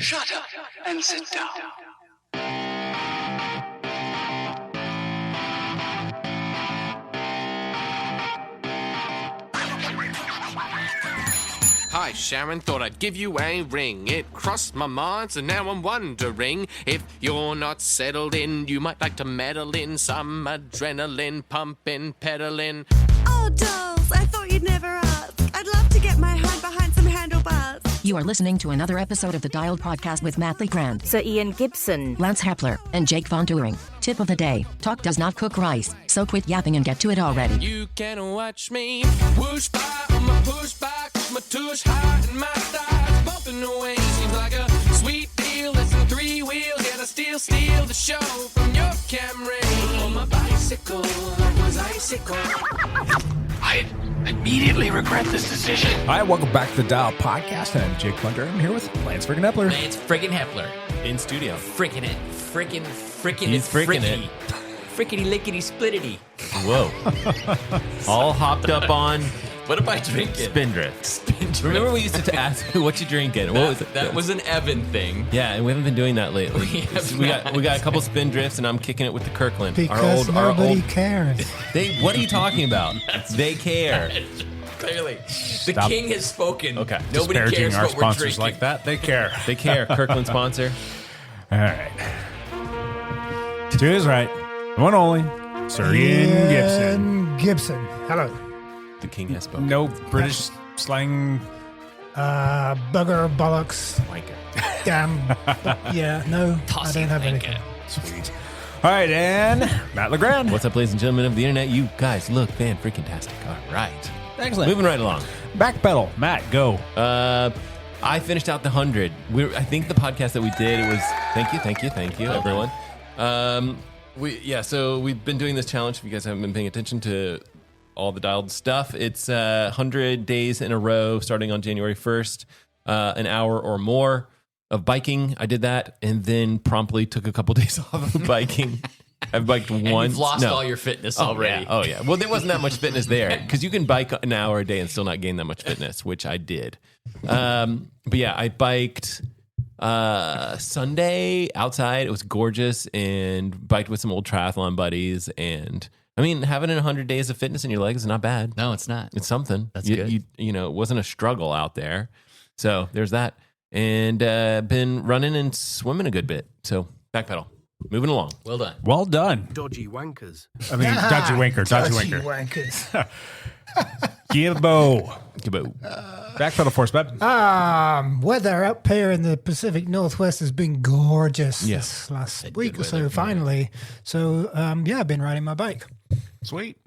Shut up and sit down. Hi, Sharon, thought I'd give you a ring. It crossed my mind, so now I'm wondering if you're not settled in. You might like to meddle in some adrenaline pumping, pedaling. Oh, dolls, I thought you'd never ask. I'd love to get my hand behind some handlebars. You are listening to another episode of the Dialed Podcast with Matt Legrand, Sir Ian Gibson, Lance Hepler, and Jake Von Turing. Tip of the day: talk does not cook rice, so quit yapping and get to it already. You can watch me whoosh by on my push back, my tush high and my thighs bumping away. Seems like a sweet deal. Listen, 3 wheels, yet I still steal the show from your Camry. On my bicycle, that was icicle. I immediately regret this decision. Hi, welcome back to the Dial Podcast. I'm Jake Punter. I'm here with Lance friggin' Hepler. Lance friggin' Hepler. In studio. Frickin' it. Frickin' He's frickin' it. Frickety lickety splittity. Whoa. All hopped up on What am I drinking? Spindrift. Remember we used to ask, what you drinking? What was it? That was an Evan thing. Yeah, and we haven't been doing that lately. We got a couple Spindrifts, and I'm kicking it with the Kirkland. Because nobody cares. What are you talking about? They care. Clearly. The king has spoken. Okay. Nobody Disparaging cares our what we're sponsors drinking. like that. They care. They care. Kirkland sponsor. All right. To his right, the one only, Sir Ian Gibson. Gibson. Hello. The king has spoken. No British slang. Bugger, bollocks, Wanker. damn. Yeah, no, Tossy I don't have wanker. anything. Sweet. All right, and Matt Legrand. What's up, ladies and gentlemen of the internet? You guys look fan-freaking-tastic. All right. Excellent. Moving right along. Back pedal. Matt, go. I finished out the 100. I think the podcast that we did, it was thank you, everyone. So we've been doing this challenge. If you guys haven't been paying attention to all the dialed stuff, it's 100 days in a row starting on January 1st, an hour or more of biking. I did that and then promptly took a couple days off of biking. I've biked once. And you've lost all your fitness already. Yeah. Oh, yeah. Well, there wasn't that much fitness there because you can bike an hour a day and still not gain that much fitness, which I did. But yeah, I biked Sunday outside. It was gorgeous, and biked with some old triathlon buddies. And I mean, having 100 days of fitness in your legs is not bad. No, it's not. It's something. That's good. You know, it wasn't a struggle out there. So there's that. And been running and swimming a good bit. So back pedal. Moving along. Well done. Well done. Dodgy wankers. I mean, dodgy wanker. Dodgy wanker. wankers. Gibbo. Gibbo. Back pedal force, bud. Weather up here in the Pacific Northwest has been gorgeous Yeah. this last week or so, finally. So, I've been riding my bike. Sweet.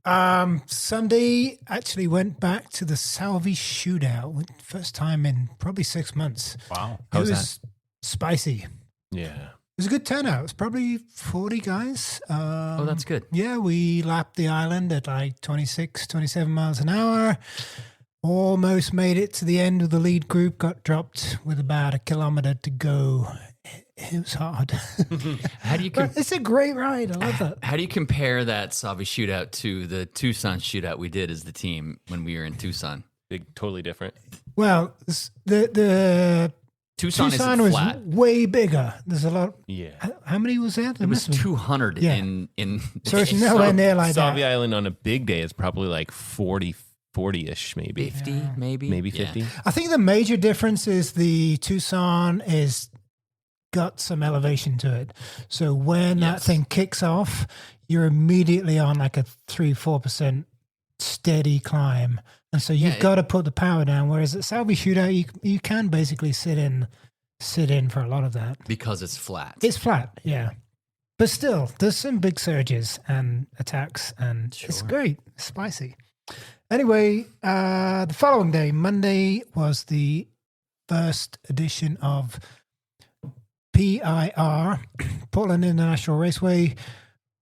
Sunday, actually went back to the Salvi shootout. First time in probably 6 months. Wow. It was spicy. Yeah. It was a good turnout. It was probably 40 guys. That's good. Yeah, we lapped the island at like 26, 27 miles an hour. Almost made it to the end of the lead group. Got dropped with about a kilometer to go. It was hard. How do you But it's a great ride. I love that. How do you compare that Savi shootout to the Tucson shootout we did as the team when we were in Tucson? Big, totally different. Well, the Tucson Tucson isn't was flat. way bigger. There's a lot. Yeah. How many was there? It was 200 Yeah. in So it's nowhere near like Salvi that. Island on a big day is probably like 40-ish maybe. 50, maybe? Maybe Yeah. 50. I think the major difference is the Tucson is got some elevation to it. So when that Yes. thing kicks off, you're immediately on like a 3-4% steady climb. And so you've got to put the power down. Whereas at Salvi Shootout, you can basically sit in for a lot of that. Because it's flat. It's flat, yeah. But still, there's some big surges and attacks, and it's great. It's spicy. Anyway, the following day, Monday, was the first edition of PIR, Portland International Raceway,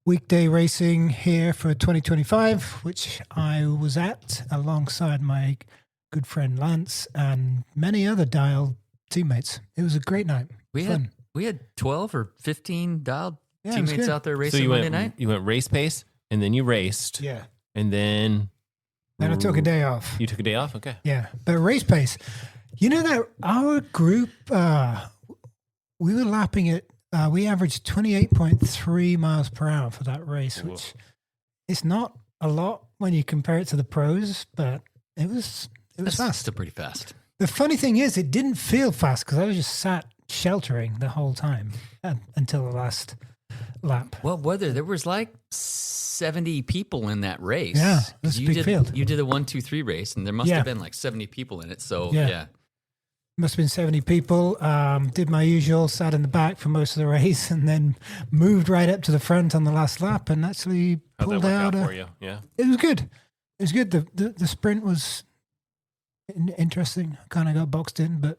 weekday racing here for 2025, which I was at alongside my good friend Lance and many other Dial teammates. It was a great night. We Fun. had 12 or 15 dialed Yeah, it was teammates good. out there So racing you Monday went, night. you went race pace, and then you raced, Yeah. and then I took a day off. You took a day off? Okay. Yeah, but race pace. You know that our group, we were lapping it. We averaged 28.3 miles per hour for that race, which is not a lot when you compare it to the pros, but it was fast. Still pretty fast. The funny thing is, it didn't feel fast because I was just sat sheltering the whole time until the last lap. Well, there was like 70 people in that race. Yeah, it was a big field. You did a 1-2-3 race, and there must have been like 70 people in it. So yeah. Must have been 70 people. Did my usual, sat in the back for most of the race, and then moved right up to the front on the last lap, and actually pulled out. For you? Yeah, it was good. It was good. The sprint was interesting. Kind of got boxed in, but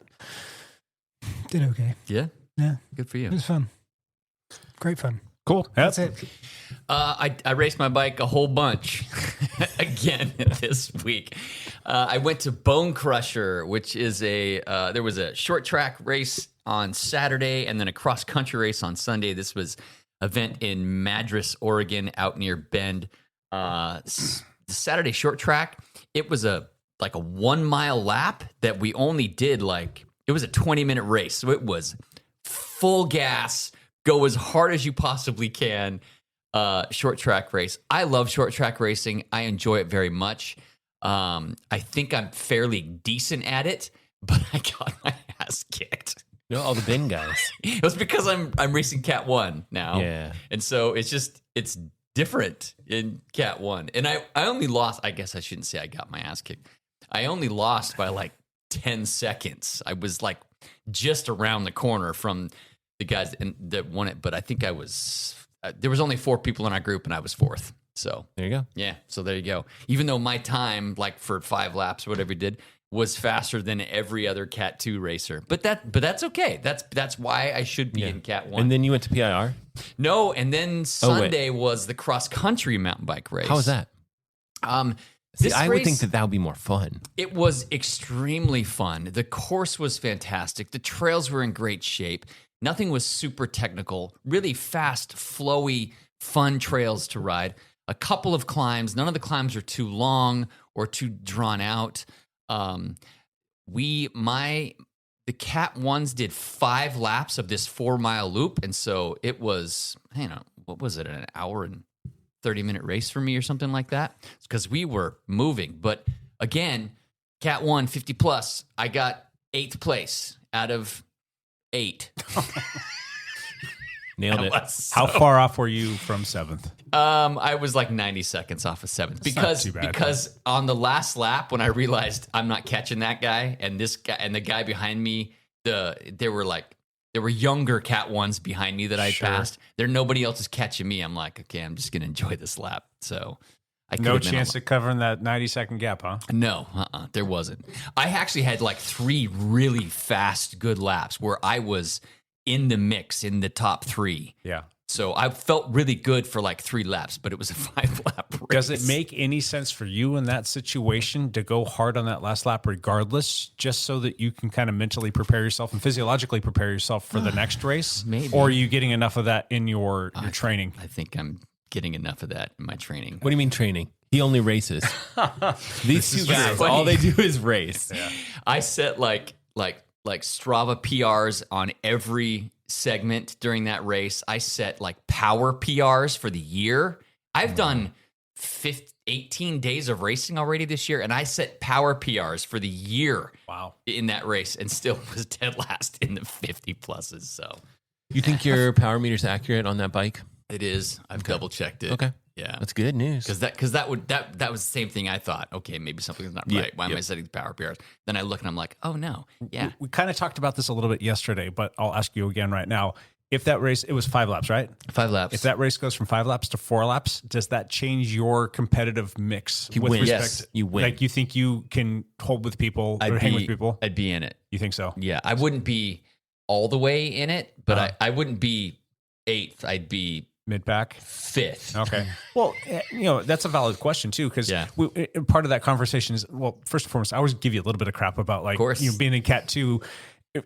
did okay. Yeah, good for you. It was fun. Great fun. Cool. That's it. I raced my bike a whole bunch again this week. I went to Bone Crusher, which is there was a short track race on Saturday and then a cross country race on Sunday. This was an event in Madras, Oregon, out near Bend. The Saturday short track, it was a 1 mile lap that we only did it was a 20-minute race. So it was full gas, go as hard as you possibly can. Short track race. I love short track racing. I enjoy it very much. I think I'm fairly decent at it, but I got my ass kicked. You know, all the bin guys. It was because I'm racing Cat 1 now. Yeah. And so it's different in Cat 1. And I only lost, I guess I shouldn't say I got my ass kicked. I only lost by 10 seconds. I was just around the corner from the guys that won it, but I think I was, there was only 4 people in our group and I was 4th. So there you go. Yeah. So there you go. Even though my time, for 5 laps or whatever we did, was faster than every other Cat 2 racer, but that's okay. That's why I should be in Cat 1. And then you went to PIR? No. And then Sunday was the cross country mountain bike race. How was that? I would think that would be more fun. It was extremely fun. The course was fantastic. The trails were in great shape. Nothing was super technical. Really fast, flowy, fun trails to ride. A couple of climbs. None of the climbs are too long or too drawn out. The Cat 1s did 5 laps of this 4-mile loop, and so it was, what was it, an hour and 30-minute race for me or something like that? It's because we were moving. But again, Cat 1, 50 plus, I got 8th place out of 8. Nailed it. How far off were you from 7th? I was 90 seconds off of 7th because on the last lap when I realized I'm not catching that guy and this guy and the guy behind me, there were younger Cat 1s behind me that I passed. Nobody else is catching me. I'm like, okay, I'm just gonna enjoy this lap. So no chance of covering that 90-second gap, huh? No, there wasn't. I actually had 3 really fast, good laps where I was in the mix in the top 3. Yeah. So I felt really good for 3 laps, but it was a 5-lap race. Does it make any sense for you in that situation to go hard on that last lap regardless, just so that you can kind of mentally prepare yourself and physiologically prepare yourself for the next race? Maybe. Or are you getting enough of that in your training? I think I'm getting enough of that in my training. What do you mean training? He only races. These 2 guys, all they do is race. Yeah. I set like Strava PRs on every segment during that race. I set power PRs for the year. I've done 18 days of racing already this year, and I set power PRs for the year. Wow. In that race, and still was dead last in the 50 pluses. So you think your power meter's accurate on that bike? It is. I've double checked it. Okay. Yeah. That's good news. Because that was the same thing I thought. Okay, maybe something's not right. Why am I setting the power PRs? Then I look and I'm like, oh no. Yeah. We kind of talked about this a little bit yesterday, but I'll ask you again right now. If that race, it was 5 laps, right? 5 laps. If that race goes from 5 laps to 4 laps, does that change your competitive mix? You win. Yes, you win. You think you can hold with people or hang with people? I'd be in it. You think so? Yeah. I wouldn't be all the way in it, but I wouldn't be 8th. I'd be mid-pack? 5th. Okay. Well, that's a valid question too, because part of that conversation is, well, first and foremost, I always give you a little bit of crap about being in Cat 2.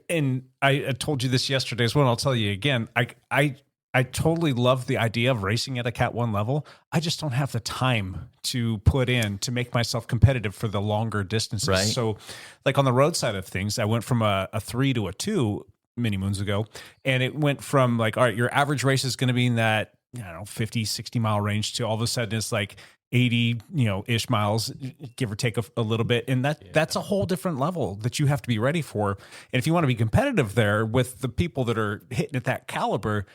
And I told you this yesterday as well, and I'll tell you again. I totally love the idea of racing at a Cat 1 level. I just don't have the time to put in to make myself competitive for the longer distances. Right. So on the road side of things, I went from a 3 to a 2. many moons ago. And it went from like, all right, your average race is going to be in that, 50, 60 mile range to all of a sudden it's like 80, ish miles, give or take a little bit. And that's a whole different level that you have to be ready for. And if you want to be competitive there with the people that are hitting at that caliber,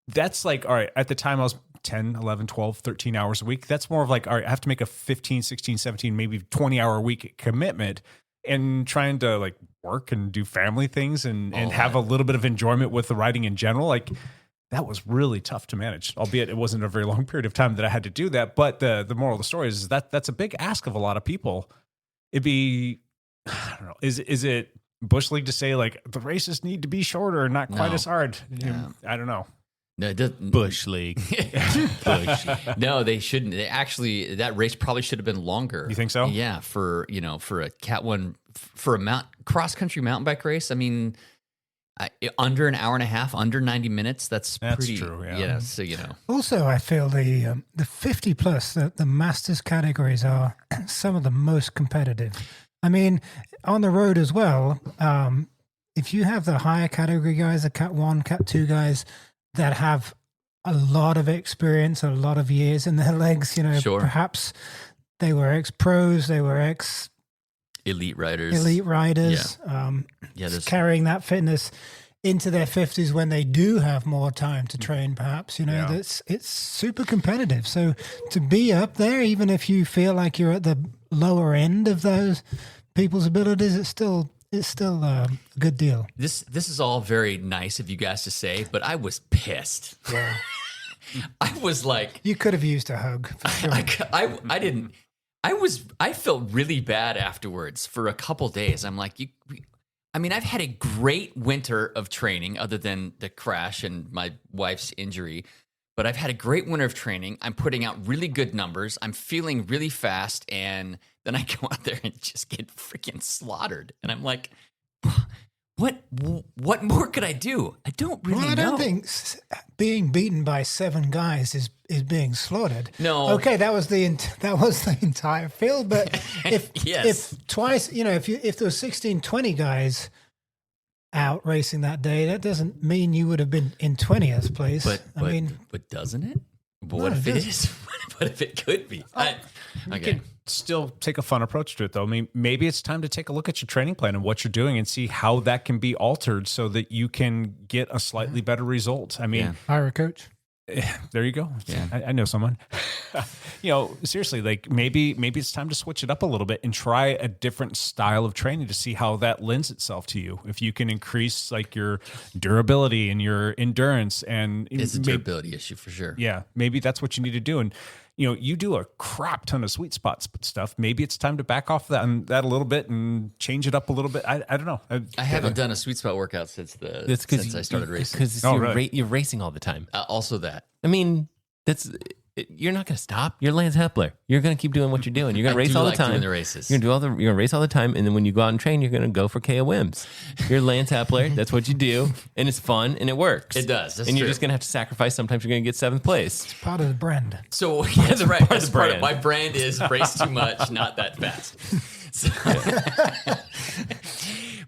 that's like, all right, at the time I was 10, 11, 12, 13 hours a week. That's more of like, all right, I have to make a 15, 16, 17, maybe 20 hour a week commitment and trying to like work and do family things and have a little bit of enjoyment with the riding in general. Like that was really tough to manage, albeit it wasn't a very long period of time that I had to do that. But the moral of the story is that that's a big ask of a lot of people. It'd be, I don't know, is it Bush League to say like the races need to be shorter and not quite as hard? I don't know. No, it doesn't. Bush League. Bush. No, they shouldn't. They actually, that race probably should have been longer. You think so? Yeah, for a Cat 1, for a cross country mountain bike race. I mean, under an hour and a half, under 90 minutes. That's pretty true. Yeah. So Also, I feel the 50 plus, the masters categories are some of the most competitive. I mean, on the road as well. If you have the higher category guys, the Cat 1, Cat 2 guys that have a lot of experience, a lot of years in their legs, perhaps they were ex-pros, they were elite riders, carrying that fitness into their 50s when they do have more time to train, perhaps, it's super competitive. So to be up there, even if you feel like you're at the lower end of those people's abilities, it's still a good deal. This is all very nice of you guys to say, but I was pissed. Yeah. I was like, you could have used a hug. For sure. I didn't. I felt really bad afterwards for a couple days. I'm like, I've had a great winter of training other than the crash and my wife's injury, but I've had a great winter of training. I'm putting out really good numbers. I'm feeling really fast. And then I go out there and just get freaking slaughtered. And I'm like, what more could I do? I don't really know. I don't think being beaten by 7 guys is being slaughtered. No. Okay, that was the entire field. But if twice, if there were 16, 20 guys out racing that day, that doesn't mean you would have been in 20th place. But doesn't it? But what if it is? What if it could be? You can still take a fun approach to it, though. I mean, maybe it's time to take a look at your training plan and what you're doing and see how that can be altered so that you can get a slightly better result. I mean, hire a coach. There you go. Yeah. I know someone. Seriously, like maybe it's time to switch it up a little bit and try a different style of training to see how that lends itself to you. If you can increase like your durability and your endurance, and it's a durability issue for sure. Yeah, maybe that's what you need to do. And you do a crap ton of sweet spots stuff. Maybe it's time to back off that a little bit and change it up a little bit. I don't know. I haven't done a sweet spot workout since I started racing. Because you're racing all the time. Also that. I mean, you're not going to stop. You're Lance Hepler. You're going to keep doing what you're doing. You're going to race all the time. Doing the races. You're going to race all the time, and then when you go out and train, you're going to go for KOMs. You're Lance Hepler. That's what you do, and it's fun and it works. It does. That's and you're true. just going to have to sacrifice. Sometimes you're going to get 7th place. It's part of the brand. So that's right. That's part of my brand is race too much, not that fast.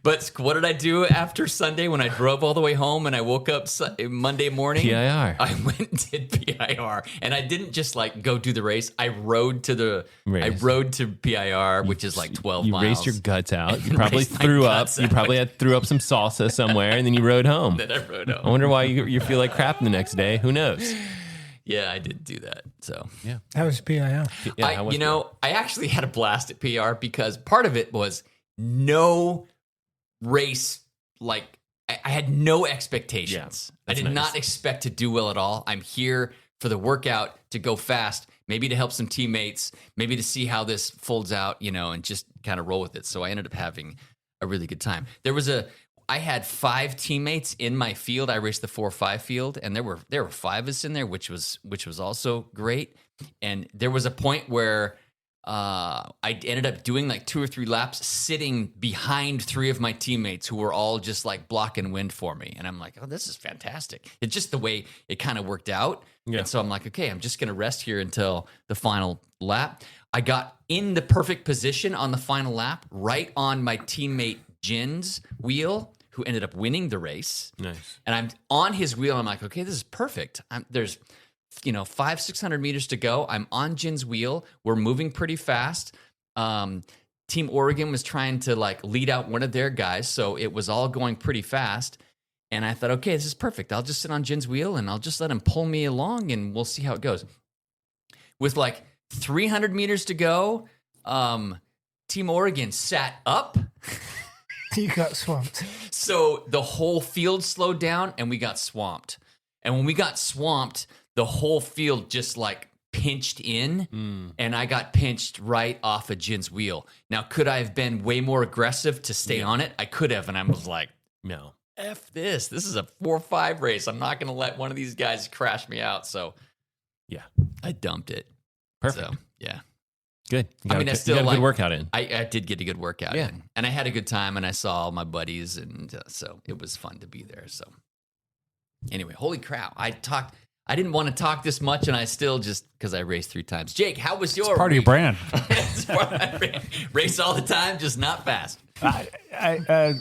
But what did I do after Sunday when I drove all the way home and I woke up Monday morning? PIR. I went and did PIR, and I didn't just like go do the race. I rode to the race. I rode to PIR, which is like 12 miles. You raced your guts out. You probably threw up. You probably threw up some salsa somewhere, and then you rode home. Then I rode home. I wonder why you feel like crap the next day. Who knows? Yeah, I did do that. So yeah, that was PIR. Yeah, I actually had a blast at PR because part of it was no race. Like I had no expectations. I did not expect to do well at all. I'm here for the workout to go fast, maybe to help some teammates, maybe to see how this folds out, and just kind of roll with it. So I ended up having a really good time. I had 5 teammates in my field. I raced the 4-5 field, and there were 5 of us in there, which was also great. And there was a point where I ended up doing like 2 or 3 laps sitting behind 3 of my teammates who were all just like blocking wind for me. And I'm like, oh, this is fantastic. It's just the way it kind of worked out. Yeah. And so I'm like, okay, I'm just going to rest here until the final lap. I got in the perfect position on the final lap, right on my teammate Jin's wheel, who ended up winning the race. Nice. And I'm on his wheel. I'm like, okay, this is perfect. There's 500-600 meters to go. I'm on Jin's wheel. We're moving pretty fast. Team Oregon was trying to like lead out one of their guys, so it was all going pretty fast. And I thought, okay, this is perfect. I'll just sit on Jin's wheel and I'll just let him pull me along and we'll see how it goes. With like 300 meters to go, Team Oregon sat up. You got swamped. So the whole field slowed down and we got swamped. And when we got swamped, the whole field just like pinched in and I got pinched right off of Jin's wheel. Now, could I have been way more aggressive to stay on it? I could have. And I was like, No. F this. This is a 4-5 race. I'm not going to let one of these guys crash me out. So, yeah, I dumped it. Perfect. So, yeah. Good. I still got a like, good workout in. I did get a good workout in. And I had a good time and I saw all my buddies. And so it was fun to be there. So, anyway, holy crap. I didn't want to talk this much, and I still just because I raced 3 times. Jake, how was your Part of your brand. It's part of my brand. Race all the time, just not fast.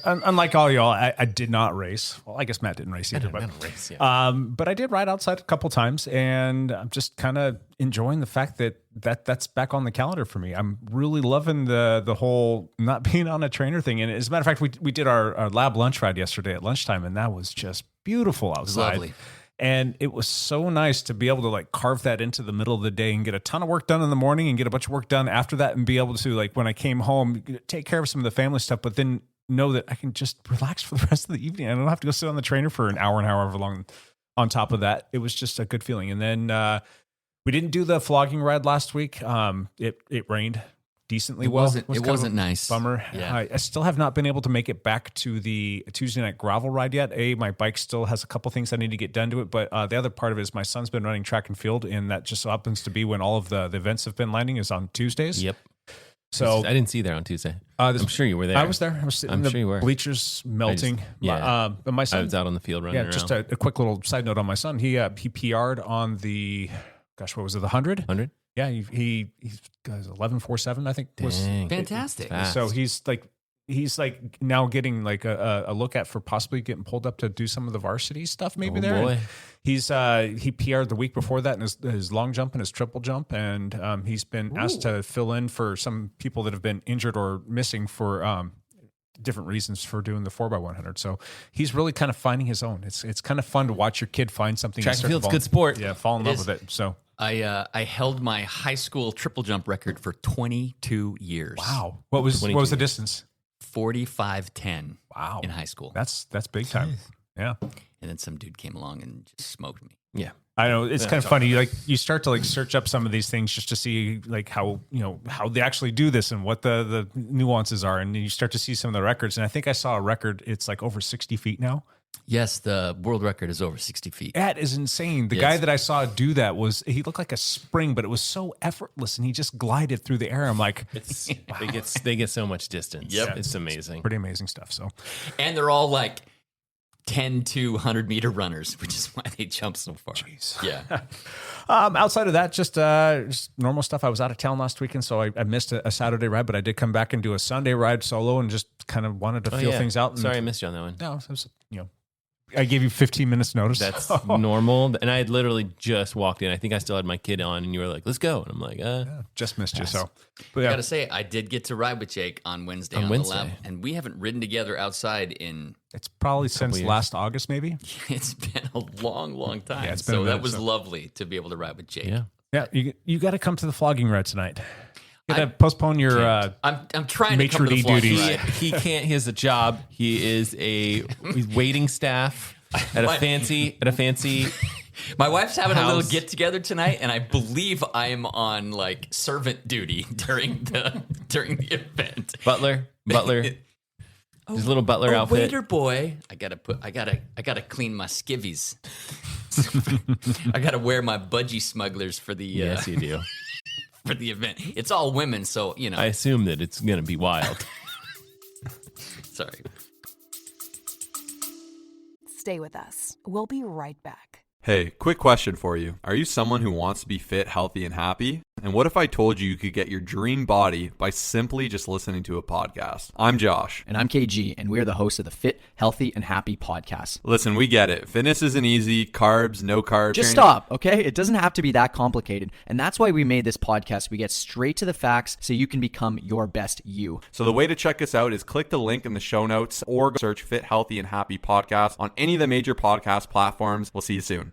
Unlike all y'all, I did not race. Well, I guess Matt didn't race either. But I did ride outside a couple times, and I'm just kind of enjoying the fact that's back on the calendar for me. I'm really loving the whole not being on a trainer thing. And as a matter of fact, we did our lab lunch ride yesterday at lunchtime, and that was just beautiful outside. It was lovely. And it was so nice to be able to like carve that into the middle of the day and get a ton of work done in the morning and get a bunch of work done after that and be able to, like, when I came home, take care of some of the family stuff, but then know that I can just relax for the rest of the evening. I don't have to go sit on the trainer for an hour and however long on top of that. It was just a good feeling. And then we didn't do the flogging ride last week. It rained decently well. It wasn't nice. Bummer. Yeah. I still have not been able to make it back to the Tuesday night gravel ride yet. My bike still has a couple things I need to get done to it, but the other part of it is my son's been running track and field, and that just happens to be when all of the events have been landing is on Tuesdays. Yep. So I didn't see you there on Tuesday. I'm sure you were there. I was there. I was sitting in sure you were. bleachers melting. But my son, I was out on the field running around. Just a quick little side note on my son. He PR'd on the, what was it, the 100? 100? Yeah, he's 11.47, I think. Was fantastic. So he's like now getting like a look at for possibly getting pulled up to do some of the varsity stuff maybe there. Boy. He PR'd the week before that in his long jump and his triple jump, and he's been asked to fill in for some people that have been injured or missing for different reasons for doing the 4x100. So he's really kind of finding his own. It's kind of fun to watch your kid find something. Track and field's good sport. Yeah, fall in love with it. So I held my high school triple jump record for 22 years. Wow. What was the distance? 45.10. Wow. In high school. That's big time. Yeah. And then some dude came along and just smoked me. Yeah. I know it's kind of funny. Like you start to like search up some of these things just to see like how they actually do this and what the nuances are. And you start to see some of the records. And I think I saw a record. It's like over 60 feet now. Yes, the world record is over 60 feet. That is insane. The guy that I saw do that he looked like a spring, but it was so effortless, and he just glided through the air. I'm like, they get so much distance. Yep. It's amazing. Pretty amazing stuff. So, and they're all like 10 to 100 meter runners, which is why they jump so far. Jeez. Yeah. Outside of that, just normal stuff. I was out of town last weekend, so I missed a Saturday ride, but I did come back and do a Sunday ride solo and just kind of wanted to feel things out. And, sorry, I missed you on that one. No, it was, I gave you 15 minutes notice. That's normal. And I had literally just walked in. I think I still had my kid on, and you were like, let's go. And I'm like, just missed you. So, but I got to say, I did get to ride with Jake on Wednesday on the lab, and we haven't ridden together outside in... It's probably since last August, maybe. It's been a long, long time. Yeah, it's been so that was lovely to be able to ride with Jake. Yeah. You got to come to the flogging ride tonight. You got to postpone your I'm trying to come to the duties. ride. He can't. He has a job. He is he's waiting staff at a fancy My wife's having house. a little get together tonight, and I believe I'm on like servant duty during the event. Butler. His little butler outfit. Waiter boy. I gotta clean my skivvies. I gotta wear my budgie smugglers for the yes, you do. For the event. It's all women, so I assume that it's gonna be wild. Sorry. Stay with us. We'll be right back. Hey, quick question for you. Are you someone who wants to be fit, healthy, and happy? And what if I told you you could get your dream body by simply just listening to a podcast? I'm Josh. And I'm KG, and we're the hosts of the Fit, Healthy, and Happy podcast. Listen, we get it. Fitness isn't easy. Carbs, no carbs. Just stop, okay? It doesn't have to be that complicated. And that's why we made this podcast. We get straight to the facts so you can become your best you. So the way to check us out is click the link in the show notes or search Fit, Healthy, and Happy podcast on any of the major podcast platforms. We'll see you soon.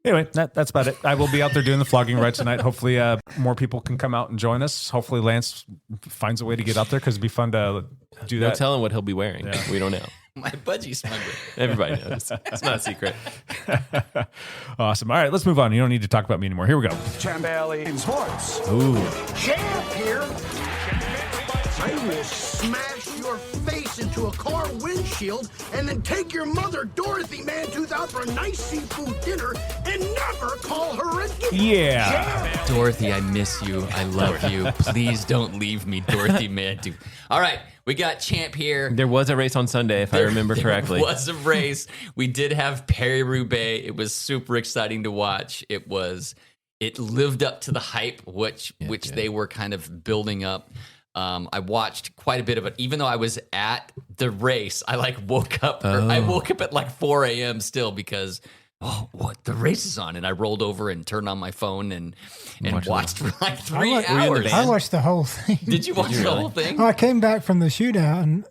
Anyway, that's about it. I will be out there doing the flogging ride tonight. Hopefully more people can come out and join us. Hopefully Lance finds a way to get out there because it'd be fun to do that. Don't tell him what he'll be wearing. Yeah. We don't know. My budgie smuggler. Everybody knows. It's not a secret. Awesome. All right, let's move on. You don't need to talk about me anymore. Here we go. Champ Alley in sports. Ooh. Champ here. I will smash your face into a car windshield and then take your mother, Dorothy Mantooth, out for a nice seafood dinner and never call her again. Yeah. Dorothy, I miss you. I love you. Please don't leave me, Dorothy Mantooth. All right, we got Champ here. There was a race on Sunday, if I remember correctly. There was a race. We did have Paris-Roubaix. It was super exciting to watch. It lived up to the hype, which they were kind of building up. I watched quite a bit of it, even though I was at the race. I woke up. I woke up at 4 a.m. still because what the race is on, and I rolled over and turned on my phone and watched for 3 hours. I watched the whole thing. Did you watch the whole thing? I came back from the shootout and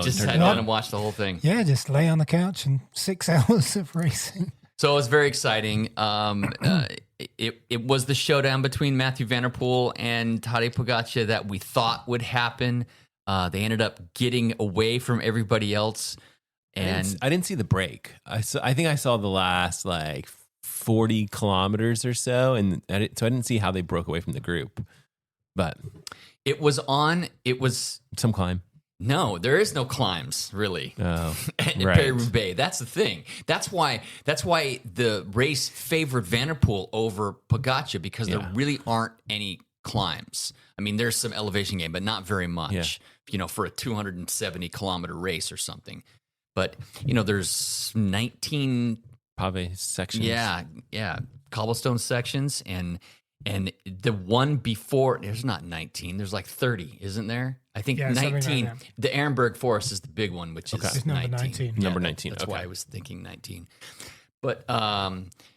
just sat down and watched the whole thing. Yeah, just lay on the couch and 6 hours of racing. So it was very exciting. It was the showdown between Mathieu van der Poel and Tadej Pogačar that we thought would happen. They ended up getting away from everybody else. And I didn't see the break. I think I saw the last 40 kilometers or so, and so I didn't see how they broke away from the group. But it was some climb. No, there is no climbs really. Oh, at right. Paris-Roubaix. That's the thing. That's why the race favored Van der Poel over Pogačar because there really aren't any climbs. I mean, there's some elevation gain, but not very much. For a 270 kilometer race or something. But there's 19 pave sections. Yeah, cobblestone sections, and the one before there's not 19. There's 30, isn't there? I think 19. Like the Ehrenberg Forest is the big one, which is it's number 19. Yeah, number 19. That's why I was thinking 19. But Pogačar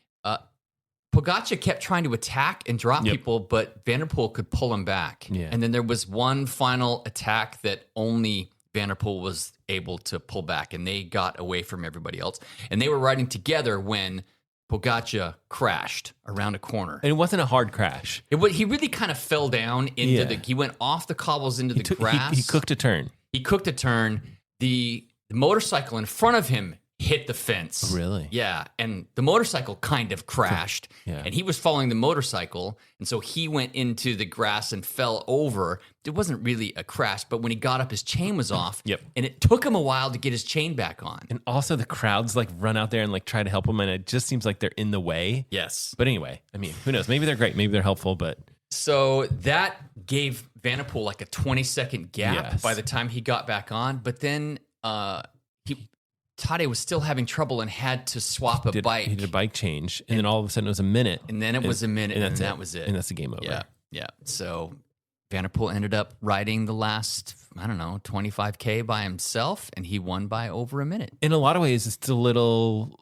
kept trying to attack and drop people, but Van der Poel could pull him back. Yeah. And then there was one final attack that only Van der Poel was able to pull back, and they got away from everybody else. And they were riding together when Pogačar crashed around a corner. And it wasn't a hard crash. He really kind of fell down into he went off the cobbles into the grass. He cooked a turn. The motorcycle in front of him hit the fence. Really? Yeah. And the motorcycle kind of crashed. Yeah. And he was following the motorcycle. And so he went into the grass and fell over. It wasn't really a crash, but when he got up, his chain was off. Yep. And it took him a while to get his chain back on. And also the crowds run out there and try to help him. And it just seems like they're in the way. Yes. But anyway, I mean, who knows? Maybe they're great. Maybe they're helpful, but. So that gave Van der Poel a 20-second gap by the time he got back on. But then Tadej was still having trouble and had to swap a bike. He did a bike change, and then all of a sudden it was a minute. And then it was a minute, and that was it. And that's the game over. Yeah. So Van der Poel ended up riding the last, 25K by himself, and he won by over a minute. In a lot of ways, it's a little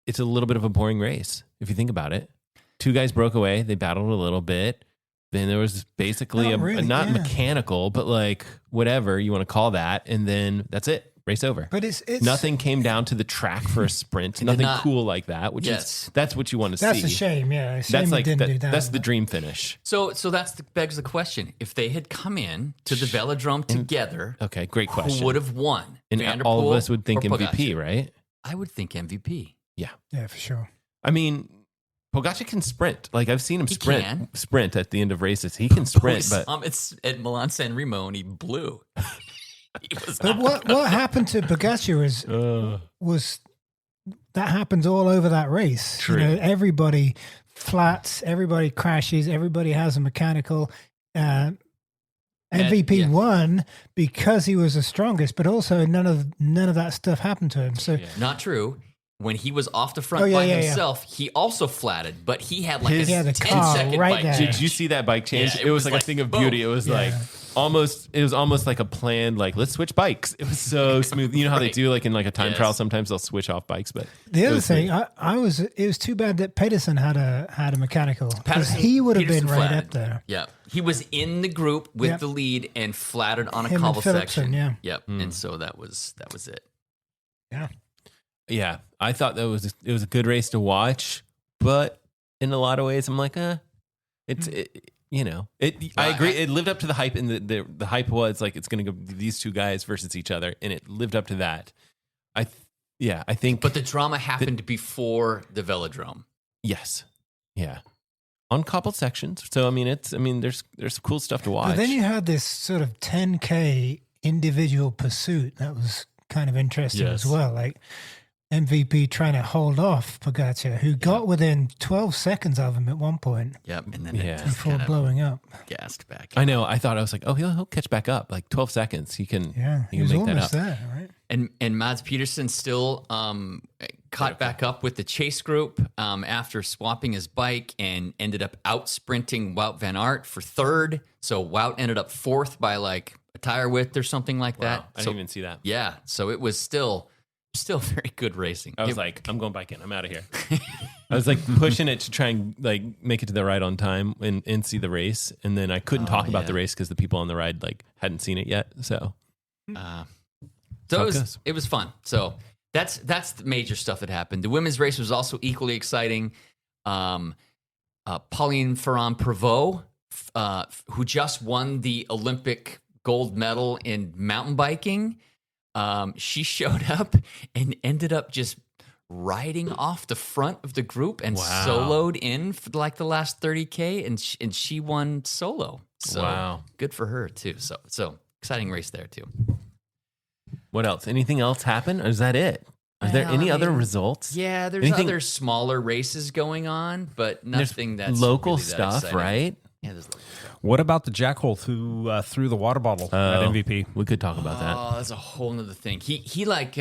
bit of a boring race, if you think about it. Two guys broke away. They battled a little bit. Then there was basically not mechanical, but whatever you want to call that. And then that's it. Race over. But it's nothing came down to the track for a sprint. Nothing cool like that. Which is that's what you want to see. That's a shame. Yeah, shame that's didn't do that. That's the dream finish. So begs the question: if they had come in to the velodrome together, okay, great question. Who would have won? And Van der all Poel of us would think or MVP, Pogačar? right? I would think MVP. Yeah, for sure. I mean, Pogačar can sprint. I've seen him sprint at the end of races. He can sprint, but it's at Milan San Remo and he blew. But what happened to Pogačar was that happens all over that race. True. Everybody flats, everybody crashes, everybody has a mechanical. MVP won because he was the strongest, but also none of that stuff happened to him. So not true. when he was off the front by himself, he also flatted, but he had like a 10-second bike change. Did you see that bike change? Yeah, it was like a thing of beauty. It was like almost like a planned, like, let's switch bikes. It was so smooth. You know how they do like in like a time trial, sometimes they'll switch off bikes, but the other thing, it was too bad that Pedersen had a mechanical, because he would have been right up there. Yeah. He was in the group with the lead and flattered on a cobble section. Yep. And so that was it. Yeah. Yeah. I thought it was a good race to watch, but in a lot of ways I'm like, I agree. It lived up to the hype, and the hype was like, it's going to go these two guys versus each other, and it lived up to that. I think. But the drama happened before the velodrome. Yes. Yeah. On cobbled sections. So there's cool stuff to watch. But then you had this sort of 10K individual pursuit that was kind of interesting as well. Like MVP trying to hold off Pogacar, who got within 12 seconds of him at one point. Yep, and then before blowing up, gassed back. I know. I thought, I was like, oh, he'll catch back up. Like 12 seconds, he can. Yeah, he can make that up. There, right? And Mads Pedersen still caught back up with the chase group after swapping his bike, and ended up out sprinting Wout van Aert for third. So Wout ended up fourth by like a tire width or something like that. I didn't even see that. Yeah, so it was still very good racing. I was like, I'm going biking. I'm out of here. I was like pushing it to try and like make it to the ride on time and see the race. And then I couldn't talk about the race because the people on the ride like hadn't seen it yet. So it was fun. So that's the major stuff that happened. The women's race was also equally exciting. Pauline Ferrand-Prévot, who just won the Olympic gold medal in mountain biking, she showed up and ended up just riding off the front of the group and soloed in for like the last 30K, and she won solo. So good for her too. So exciting race there too. What else? Anything else happen? Or is that it? Are there any other results? Yeah, there's other smaller races going on, but nothing that's local really stuff, that right? Yeah, there's local stuff. What about the jackhole who threw the water bottle at MVP? We could talk about that. Oh, that's a whole nother thing. He like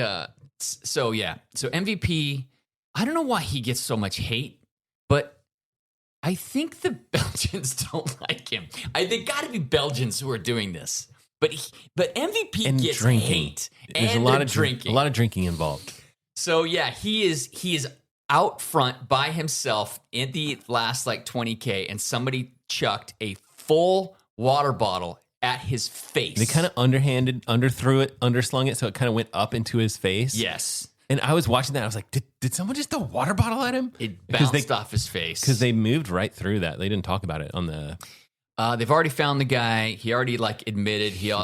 so MVP, I don't know why he gets so much hate, but I think the Belgians don't like him. They got to be Belgians who are doing this. But MVP and gets drinking. hate. There's and a lot of drinking. A lot of drinking involved. So yeah, he is out front by himself in the last like 20K, and somebody chucked a full water bottle at his face. They kind of underslung it, so it kind of went up into his face. Yes. And I was watching that. I was like, did someone just throw a water bottle at him? It bounced off his face. Because they moved right through that. They didn't talk about it on the... they've already found the guy. He already like admitted he's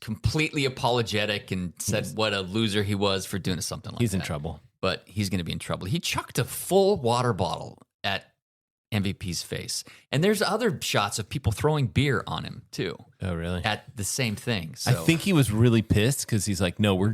completely apologetic and said what a loser he was for doing something like that. He's in trouble. But he's going to be in trouble. He chucked a full water bottle at MVP's face. And there's other shots of people throwing beer on him too. Oh, really? At the same thing. So I think he was really pissed because he's like, no, we're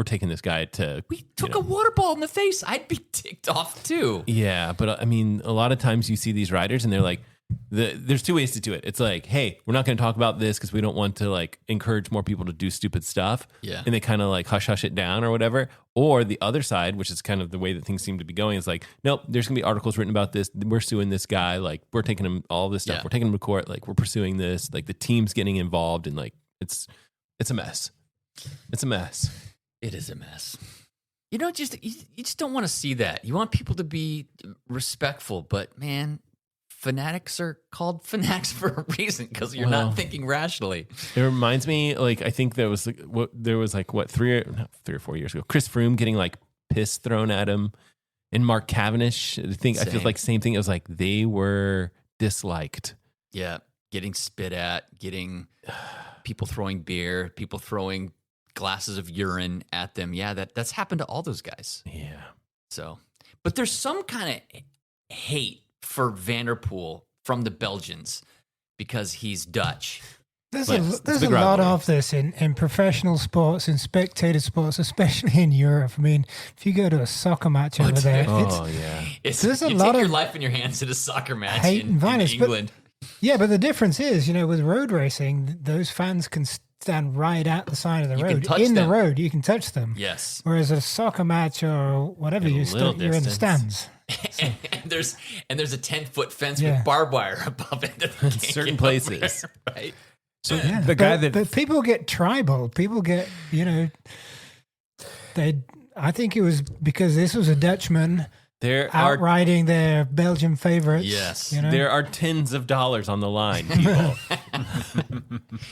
taking this guy to... We took a water ball in the face. I'd be ticked off too. Yeah, but I mean, a lot of times you see these riders and they're like, there's two ways to do it. It's like, hey, we're not going to talk about this because we don't want to like encourage more people to do stupid stuff. Yeah. And they kind of like hush it down or whatever. Or the other side, which is kind of the way that things seem to be going, is like, nope, there's going to be articles written about this. We're suing this guy. Like, we're taking him, all this stuff. Yeah. We're taking him to court. Like, we're pursuing this. Like, the team's getting involved, and like, it's a mess. It's a mess. It is a mess. You just don't want to see that. You want people to be respectful, but man, fanatics are called fanatics for a reason because you're not thinking rationally. It reminds me, like, I think there was 3 or 4 years ago, Chris Froome getting like piss thrown at him, and Mark Cavendish. I feel like same thing. It was like they were disliked. Yeah, getting spit at, getting people throwing beer, people throwing glasses of urine at them. Yeah, that's happened to all those guys. Yeah. So, but there's some kind of hate for Van der Poel from the Belgians because he's Dutch. There's a lot of this in professional sports, in spectator sports, especially in Europe. I mean, if you go to a soccer match over there, there's a lot of your life in your hands at a soccer match hate and violence in England. But the difference is, with road racing, those fans can stand right at the side of the You can road. touch In them. the road, you can touch them. Yes. Whereas a soccer match or whatever, you're in the stands. and there's a 10-foot fence Yeah. with barbed wire above it. In certain places. Right. So Yeah, the guy but people get tribal. People get, I think it was because this was a Dutchman outriding their Belgian favorites. Yes. There are tens of dollars on the line, people.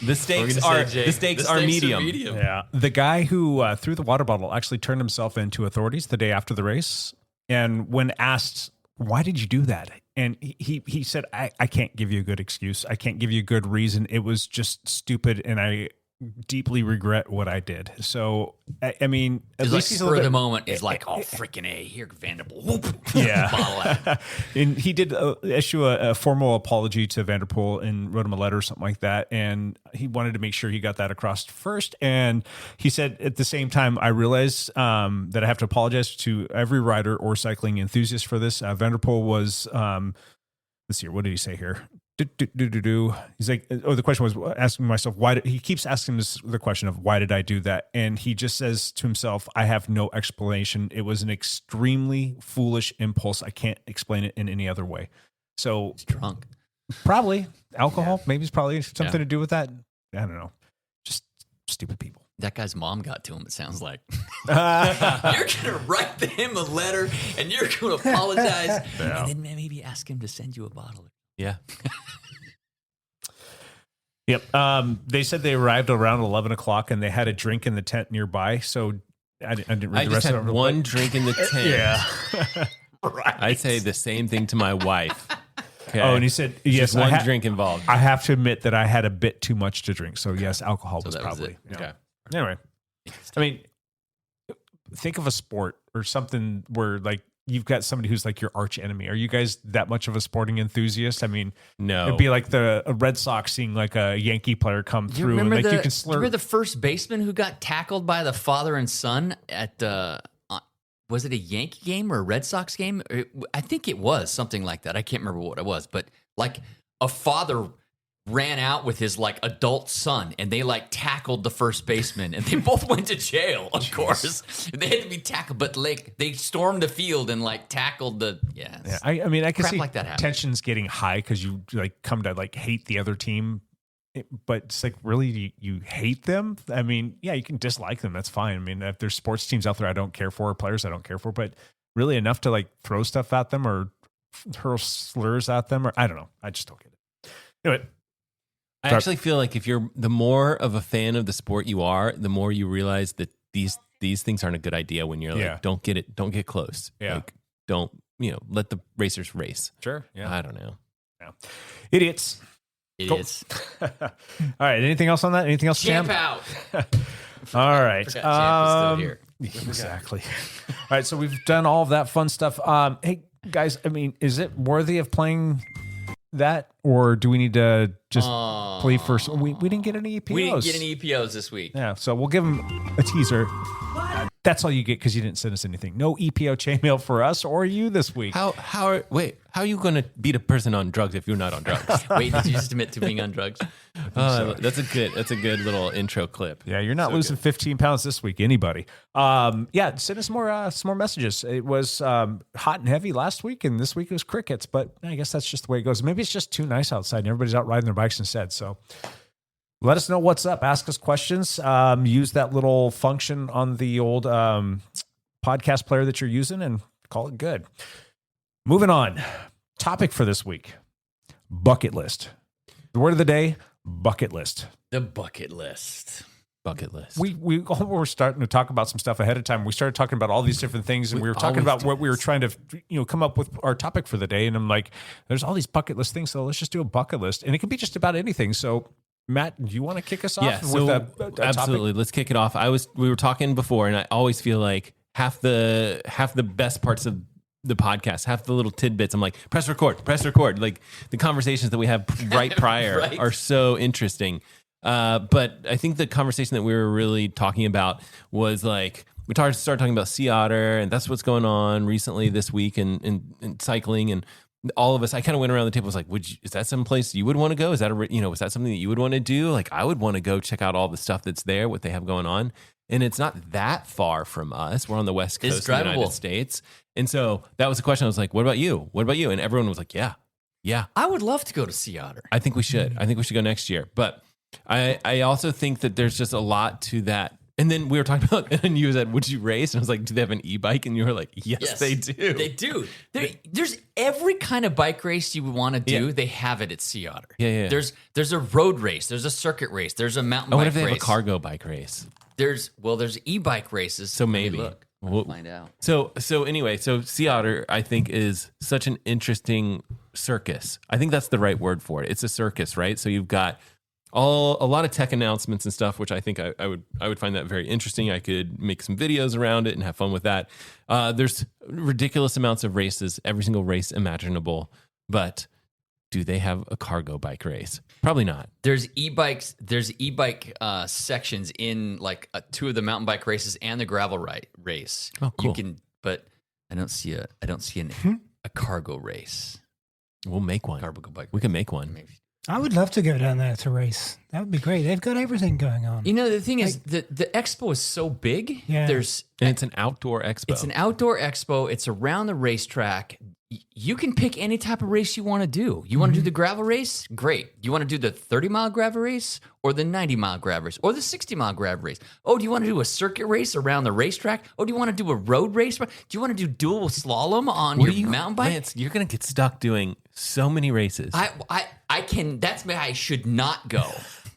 The stakes are medium. Yeah. The guy who threw the water bottle actually turned himself into authorities the day after the race. And when asked, why did you do that? And he said, I can't give you a good excuse. I can't give you a good reason. It was just stupid. And I deeply regret what I did. So, I mean, at least he's a little bit, the moment is like, oh, freaking A, here, Vanderpool. Whoop. Yeah. Bottle out. And he did issue a formal apology to Vanderpool and wrote him a letter or something like that. And he wanted to make sure he got that across first. And he said, at the same time, I realize that I have to apologize to every rider or cycling enthusiast for this. Vanderpool was, let's see here. What did he say here? He's like, the question was asking myself, he keeps asking the question of why did I do that? And he just says to himself, I have no explanation. It was an extremely foolish impulse. I can't explain it in any other way. So he's drunk. Probably alcohol. Yeah. Maybe it's probably something to do with that. I don't know. Just stupid people. That guy's mom got to him, it sounds like. You're going to write him a letter and you're going to apologize. Yeah. And then maybe ask him to send you a bottle. Yeah. Yep. They said they arrived around 11 o'clock and they had a drink in the tent nearby. So I didn't read the rest of it. I just had one drink in the tent. Yeah. Right. I say the same thing to my wife. Okay. Oh, and he said, yes, one drink involved. I have to admit that I had a bit too much to drink. So yes, alcohol was probably. Okay. Anyway, I mean, think of a sport or something where like, you've got somebody who's like your arch enemy. Are you guys that much of a sporting enthusiast? I mean, no. It'd be like a Red Sox seeing like a Yankee player come through and like you can slur. Remember the first baseman who got tackled by the father and son at was it a Yankee game or a Red Sox game? I think it was something like that. I can't remember what it was, but like a father ran out with his like adult son and they like tackled the first baseman and they both went to jail, of course. They had to be tackled, but like they stormed the field and like tackled the Yeah, I mean, I can see like that tensions getting high because you like come to like hate the other team, but it's like really you hate them. I mean, yeah, you can dislike them. That's fine. I mean, if there's sports teams out there I don't care for, or players I don't care for, but really enough to like throw stuff at them or hurl slurs at them, or I don't know. I just don't get it. Anyway. I actually feel like if you're the more of a fan of the sport you are, the more you realize that these things aren't a good idea when you're like, don't get close. Yeah. Like, don't, let the racers race. Sure. Yeah. I don't know. Yeah. Idiots. Idiots. All right. Anything else on that? Anything else, Champ Champ? out. All right. Champ is still here. Exactly. All right. So we've done all of that fun stuff. Hey, guys, I mean, is it worthy of playing that, or do we need to just play first? We didn't get any EPOs. We didn't get any EPOs this week. Yeah, so we'll give them a teaser. That's all you get because you didn't send us anything. No EPO chain mail for us or you this week. How are you going to beat a person on drugs if you're not on drugs? Wait, did you just admit to being on drugs? That's a good little intro clip. Yeah, you're not losing 15 pounds this week, anybody. Yeah, send us some more messages. It was hot and heavy last week, and this week it was crickets. But I guess that's just the way it goes. Maybe it's just too nice outside, and everybody's out riding their bikes instead. So let us know what's up. Ask us questions. Use that little function on the old podcast player that you're using, and call it good. Moving on. Topic for this week: bucket list. The word of the day: bucket list. The bucket list. Bucket list. We were starting to talk about some stuff ahead of time. We started talking about all these different things, and we were talking about what we were trying to, come up with our topic for the day. And I'm like, there's all these bucket list things, so let's just do a bucket list, and it can be just about anything. So, Matt, do you want to kick us off with a absolutely. Topic? Let's kick it off. We were talking before, and I always feel like half the best parts of the podcast, half the little tidbits, I'm like, press record. Like the conversations that we have right prior are so interesting. But I think the conversation that we were really talking about was like, we started talking about Sea Otter, and that's what's going on recently this week in cycling. And all of us, I kind of went around the table. Was like, is that some place you would want to go? Is that was that something that you would want to do? Like, I would want to go check out all the stuff that's there, what they have going on. And it's not that far from us. We're on the West Coast of the United States. And so that was the question. I was like, what about you? What about you? And everyone was like, yeah. I would love to go to Sea Otter. I think we should. I think we should go next year. But I also think that there's just a lot to that. And then we were talking about, and you said, would you race? And I was like, do they have an e-bike? And you were like, yes, they do. They do. There's every kind of bike race you would want to do. Yeah. They have it at Sea Otter. Yeah. There's a road race. There's a circuit race. There's a mountain bike race. What if they have a cargo bike race? There's e-bike races. So maybe. We'll find out. So anyway, Sea Otter, I think, is such an interesting circus. I think that's the right word for it. It's a circus, right? So you've got a lot of tech announcements and stuff, which I think I would find that very interesting. I could make some videos around it and have fun with that. There's ridiculous amounts of races, every single race imaginable, but do they have a cargo bike race? Probably not. There's e-bike sections in like 2 of the mountain bike races and the gravel race. Oh, cool. But I don't see a cargo race. We'll make one. Cargo bike. We can make one. Maybe. I would love to go down there to race. That would be great. They've got everything going on. You know, the thing is, the expo is so big. Yeah. And it's an outdoor expo. It's an outdoor expo. It's around the racetrack. You can pick any type of race you want to do. You want to do the gravel race? Great. You want to do the 30-mile gravel race or the 90-mile gravel race or the 60-mile gravel race? Oh, do you want to do a circuit race around the racetrack? Oh, do you want to do a road race? Do you want to do dual slalom on your mountain bike? Lance, you're going to get stuck doing so many races. I can. That's why I should not go.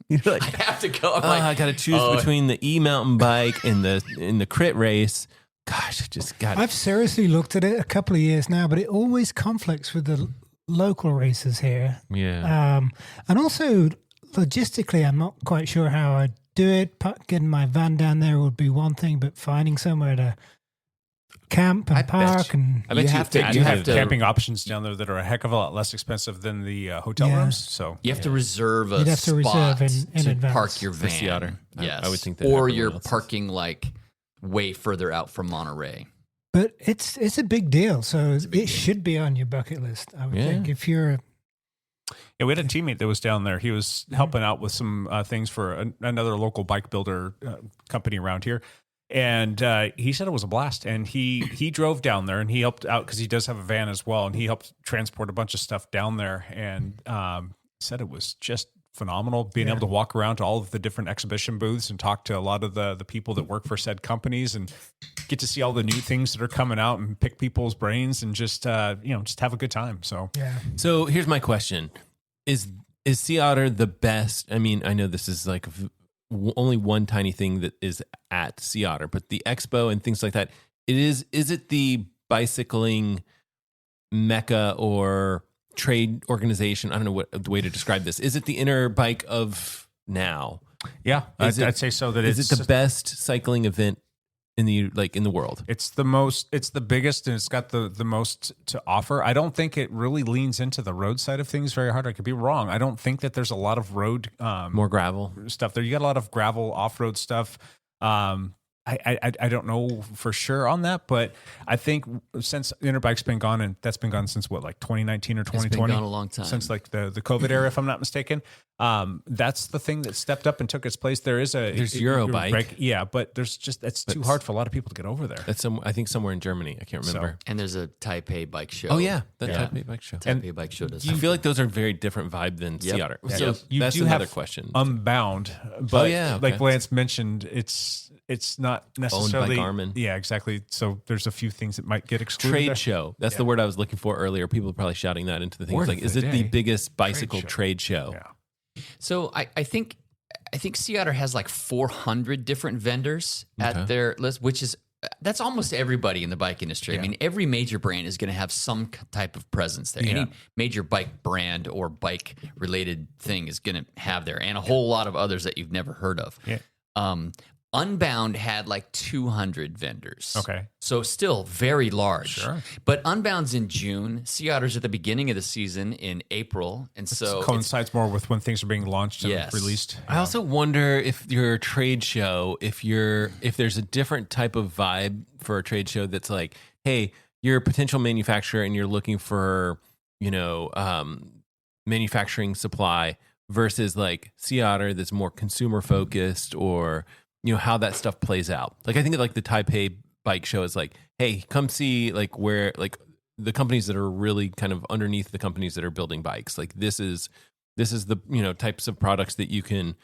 You're like, I have to go. I got to choose between the e-mountain bike and the crit race. Gosh, I just got. I've seriously looked at it a couple of years now, but it always conflicts with the local races here. Yeah. And also logistically, I'm not quite sure how I'd do it. Getting my van down there would be one thing, but finding somewhere to camp and park you have camping options down there that are a heck of a lot less expensive than the hotel rooms. So you have to reserve a spot to park your van. Sea Otter. Yes, I would think that, or you're parking like way further out from Monterey. But it's a big deal, so it should be on your bucket list. I would think if you're. Yeah, we had a teammate that was down there. He was helping out with some things for another local bike builder company around here. And he said it was a blast. And he drove down there and he helped out because he does have a van as well. And he helped transport a bunch of stuff down there and said it was just phenomenal being able to walk around to all of the different exhibition booths and talk to a lot of the people that work for said companies and get to see all the new things that are coming out and pick people's brains and just just have a good time. So here's my question. Is Sea Otter the best? I mean, I know this is like only one tiny thing that is at Sea Otter, but the expo and things like that, is it the bicycling mecca or trade organization? I don't know what the way to describe this. Is it the inner bike of now? Yeah, I'd say so. That is it the best cycling event in the world? It's the biggest, and it's got the most to offer. I don't think it really leans into the road side of things very hard. I could be wrong. I don't think that there's a lot of road more gravel stuff there. You got a lot of gravel off-road stuff. I don't know for sure on that, but I think since Interbike's been gone, and that's been gone since what, like 2019 or 2020? It's been gone a long time. Since like the COVID era, if I'm not mistaken. That's the thing that stepped up and took its place. There's Eurobike. Yeah, but it's too hard for a lot of people to get over there. That's I think somewhere in Germany. I can't remember. And there's a Taipei bike show. Oh yeah, Taipei bike show. Taipei bike show does. I feel like those are very different vibe than Sea Otter. Yeah. So that's another question. Unbound, but like Lance mentioned, it's not necessarily owned by Garmin. Yeah, exactly. So there's a few things that might get excluded. Trade show. That's the word I was looking for earlier. People are probably shouting that into the things. Like, is it the biggest bicycle trade show? Yeah. So I think Sea Otter has like 400 different vendors at their list, which is that's almost everybody in the bike industry. I mean, every major brand is going to have some type of presence there. Any major bike brand or bike related thing is going to have there, and a whole lot of others that you've never heard of. Yeah. Unbound had like 200 vendors. Okay. So still very large. Sure. But Unbound's in June. Sea Otter's at the beginning of the season in April. And so it coincides more with when things are being launched and released. I also wonder if your trade show, if there's a different type of vibe for a trade show that's like, hey, you're a potential manufacturer and you're looking for manufacturing supply versus like Sea Otter that's more consumer focused, or how that stuff plays out. Like I think of like the Taipei bike show is like, hey, come see like where like the companies that are really kind of underneath the companies that are building bikes. Like this is the types of products that you can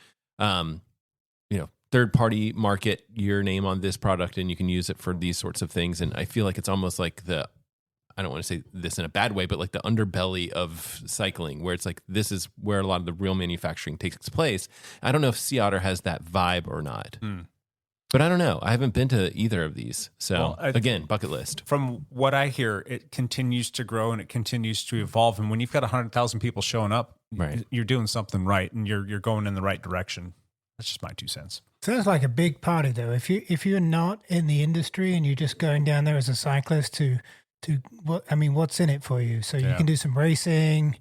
third party market your name on this product and you can use it for these sorts of things. And I feel like it's almost like I don't want to say this in a bad way, but like the underbelly of cycling, where it's like this is where a lot of the real manufacturing takes place. I don't know if Sea Otter has that vibe or not. But I don't know. I haven't been to either of these. So again, bucket list. From what I hear, it continues to grow and it continues to evolve. And when you've got 100,000 people showing up, you're doing something right and you're going in the right direction. That's just my 2 cents. Sounds like a big party though. If you're not in the industry and you're just going down there as a cyclist what's in it for you? So you can do some racing,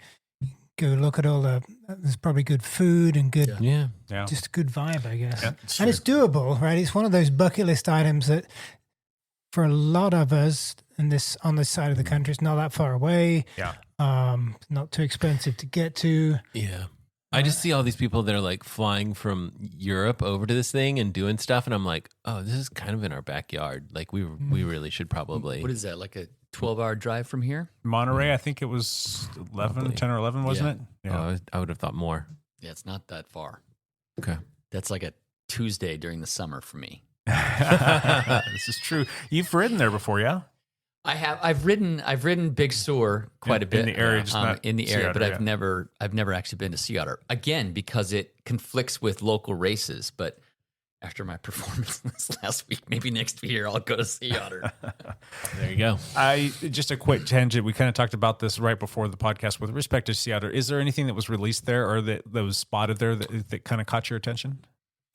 go look at all there's probably good food and good, just a good vibe, I guess. Yeah, and it's doable, right? It's one of those bucket list items that for a lot of us on this side of the country, it's not that far away. Yeah. Not too expensive to get to. Yeah. I just see all these people that are like flying from Europe over to this thing and doing stuff. And I'm like, oh, this is kind of in our backyard. Like we really should probably. What is that? Like a 12-hour drive from here? Monterey, I think it was 10 or 11, wasn't it? Yeah. Oh, I would have thought more. Yeah, it's not that far. Okay. That's like a Tuesday during the summer for me. This is true. You've ridden there before, yeah? I have. I've ridden Big Sur quite a bit in the area, just not in the area, Sea Otter, but I've never actually been to Sea Otter again because it conflicts with local races. But after my performance this last week, maybe next year I'll go to Sea Otter. There you go. Just a quick tangent. We kind of talked about this right before the podcast with respect to Sea Otter. Is there anything that was released there or that was spotted there that kind of caught your attention?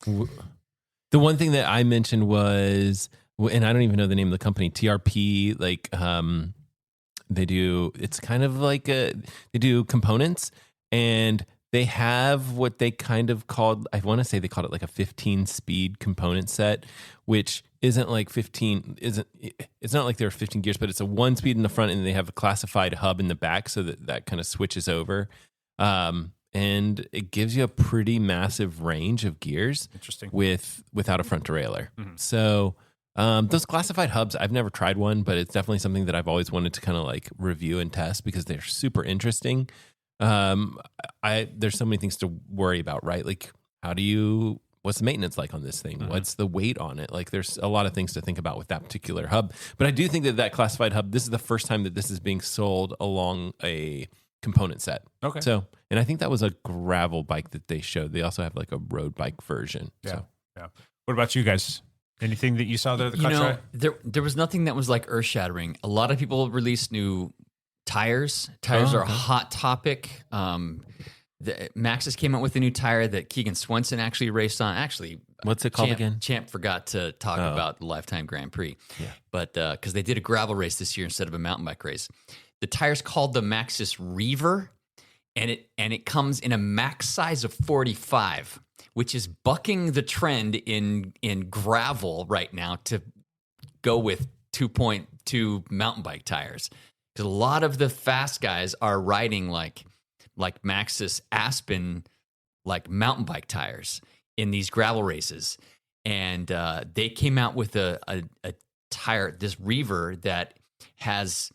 The one thing that I mentioned was, and I don't even know the name of the company, TRP, like they do, it's kind of like they do components, and they have what they kind of called, I want to say they called it like a 15 speed component set, which isn't like 15, it's not like there are 15 gears, but it's a 1 speed in the front and they have a classified hub in the back so that kind of switches over. And it gives you a pretty massive range of gears. Interesting. Without a front derailleur. Mm-hmm. So those classified hubs, I've never tried one, but it's definitely something that I've always wanted to kind of like review and test because they're super interesting. There's so many things to worry about, right? Like what's the maintenance like on this thing? Mm-hmm. What's the weight on it? Like there's a lot of things to think about with that particular hub. But I do think that classified hub, this is the first time that this is being sold along a component set. Okay. So, and I think that was a gravel bike that they showed. They also have like a road bike version. Yeah. So. Yeah. What about you guys? Anything that you saw there that caught your eye? There was nothing that was like earth shattering. A lot of people released new tires. Tires are a hot topic. Maxxis came out with a new tire that Keegan Swenson actually raced on. Actually, what's it called again? Champ forgot to talk about the Lifetime Grand Prix. Yeah. But because they did a gravel race this year instead of a mountain bike race. The tire's called the Maxxis Reaver, and it comes in a max size of 45, which is bucking the trend in gravel right now to go with 2.2 mountain bike tires. Because a lot of the fast guys are riding like Maxxis Aspen like mountain bike tires in these gravel races, and they came out with a tire, this Reaver that has.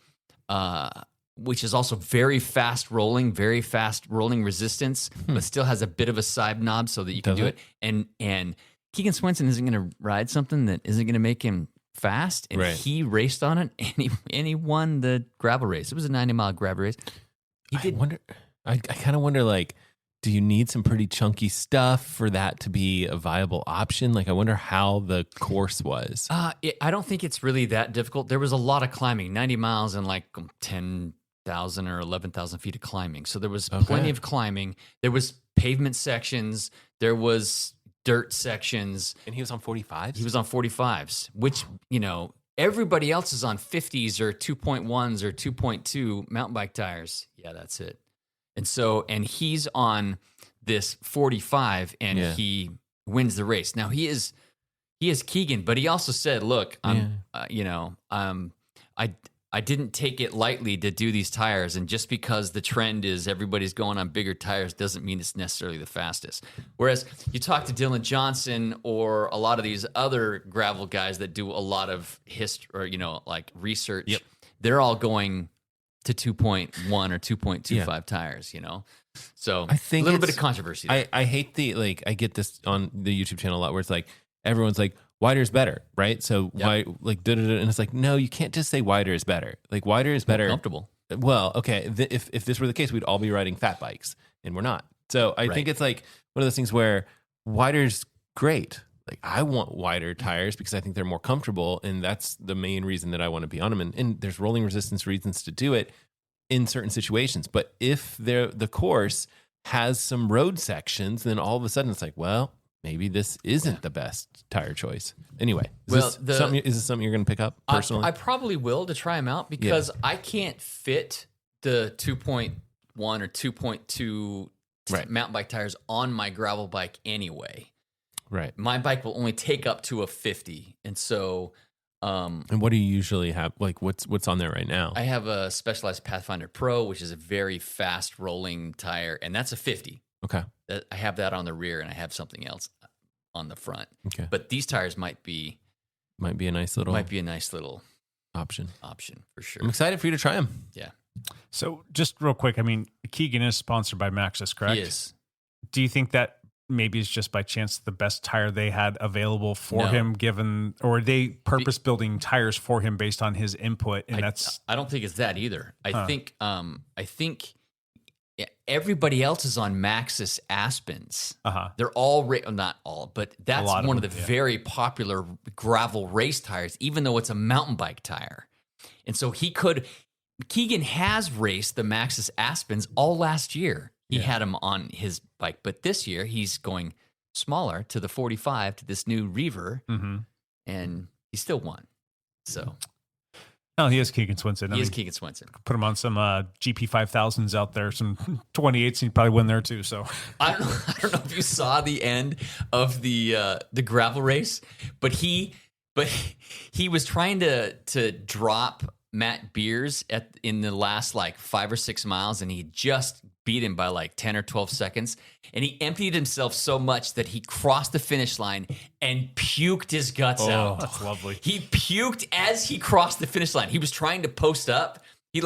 Which is also very fast rolling resistance, but still has a bit of a side knob so that you can do it. And Keegan Swenson isn't going to ride something that isn't going to make him fast, and he raced on it, and he won the gravel race. It was a 90-mile gravel race. I kind of wonder, like, do you need some pretty chunky stuff for that to be a viable option? Like, I wonder how the course was. I don't think it's really that difficult. There was a lot of climbing, 90 miles and like 10,000 or 11,000 feet of climbing. So there was plenty of climbing. There was pavement sections. There was dirt sections. And he was on 45s? He was on 45s, which, everybody else is on 50s or 2.1s or 2.2 mountain bike tires. Yeah, that's it. And he's on this 45 and he wins the race. Now he is Keegan, but he also said, look, I I didn't take it lightly to do these tires, and just because the trend is everybody's going on bigger tires doesn't mean it's necessarily the fastest. Whereas you talk to Dylan Johnson or a lot of these other gravel guys that do a lot of history or like research, they're all going to 2.1 or 2.25 tires. So I think a little bit of controversy there. I hate I get this on the YouTube channel a lot where it's like everyone's like, wider is better, right? So why and it's like, no, you can't just say wider is better. Like wider is better. More comfortable. Well, okay. If this were the case, we'd all be riding fat bikes, and we're not. So I think it's like one of those things where wider's great. Like I want wider tires because I think they're more comfortable, and that's the main reason that I want to be on them. And there's rolling resistance reasons to do it in certain situations. But if the course has some road sections, then all of a sudden it's like, well, maybe this isn't the best tire choice. Anyway, is this something you're going to pick up personally? I probably will to try them out because I can't fit the 2.1 or 2.2 mountain bike tires on my gravel bike anyway. Right. My bike will only take up to a 50. And so... and what do you usually have? Like what's on there right now? I have a Specialized Pathfinder Pro, which is a very fast rolling tire, and that's a 50. Okay. I have that on the rear, and I have something else on the front. Okay. But these tires might be a nice little option for sure. I'm excited for you to try them. Yeah. So just real quick, I mean, Keegan is sponsored by Maxxis, correct? He is. Do you think that maybe it's just by chance the best tire they had available for him, or are they purpose building tires for him based on his input? And I don't think it's that either. I think everybody else is on Maxxis Aspens. They're all not all, but that's one of the very popular gravel race tires, even though it's a mountain bike tire. And so Keegan has raced the Maxxis Aspens all last year. He had him on his bike, but this year he's going smaller to the 45 to this new Reaver, and he still won. So, no, he is Keegan Swinson. He is Keegan Swinson. Put him on some GP 5000s out there, some 28s, he'd probably win there too. So I don't know if you saw the end of the gravel race, but he was trying to drop Matt Beers in the last 5 or 6 miles, and he just beat him by 10 or 12 seconds. And he emptied himself so much that he crossed the finish line and puked his guts out. That's lovely. He puked as he crossed the finish line. He was trying to post up. He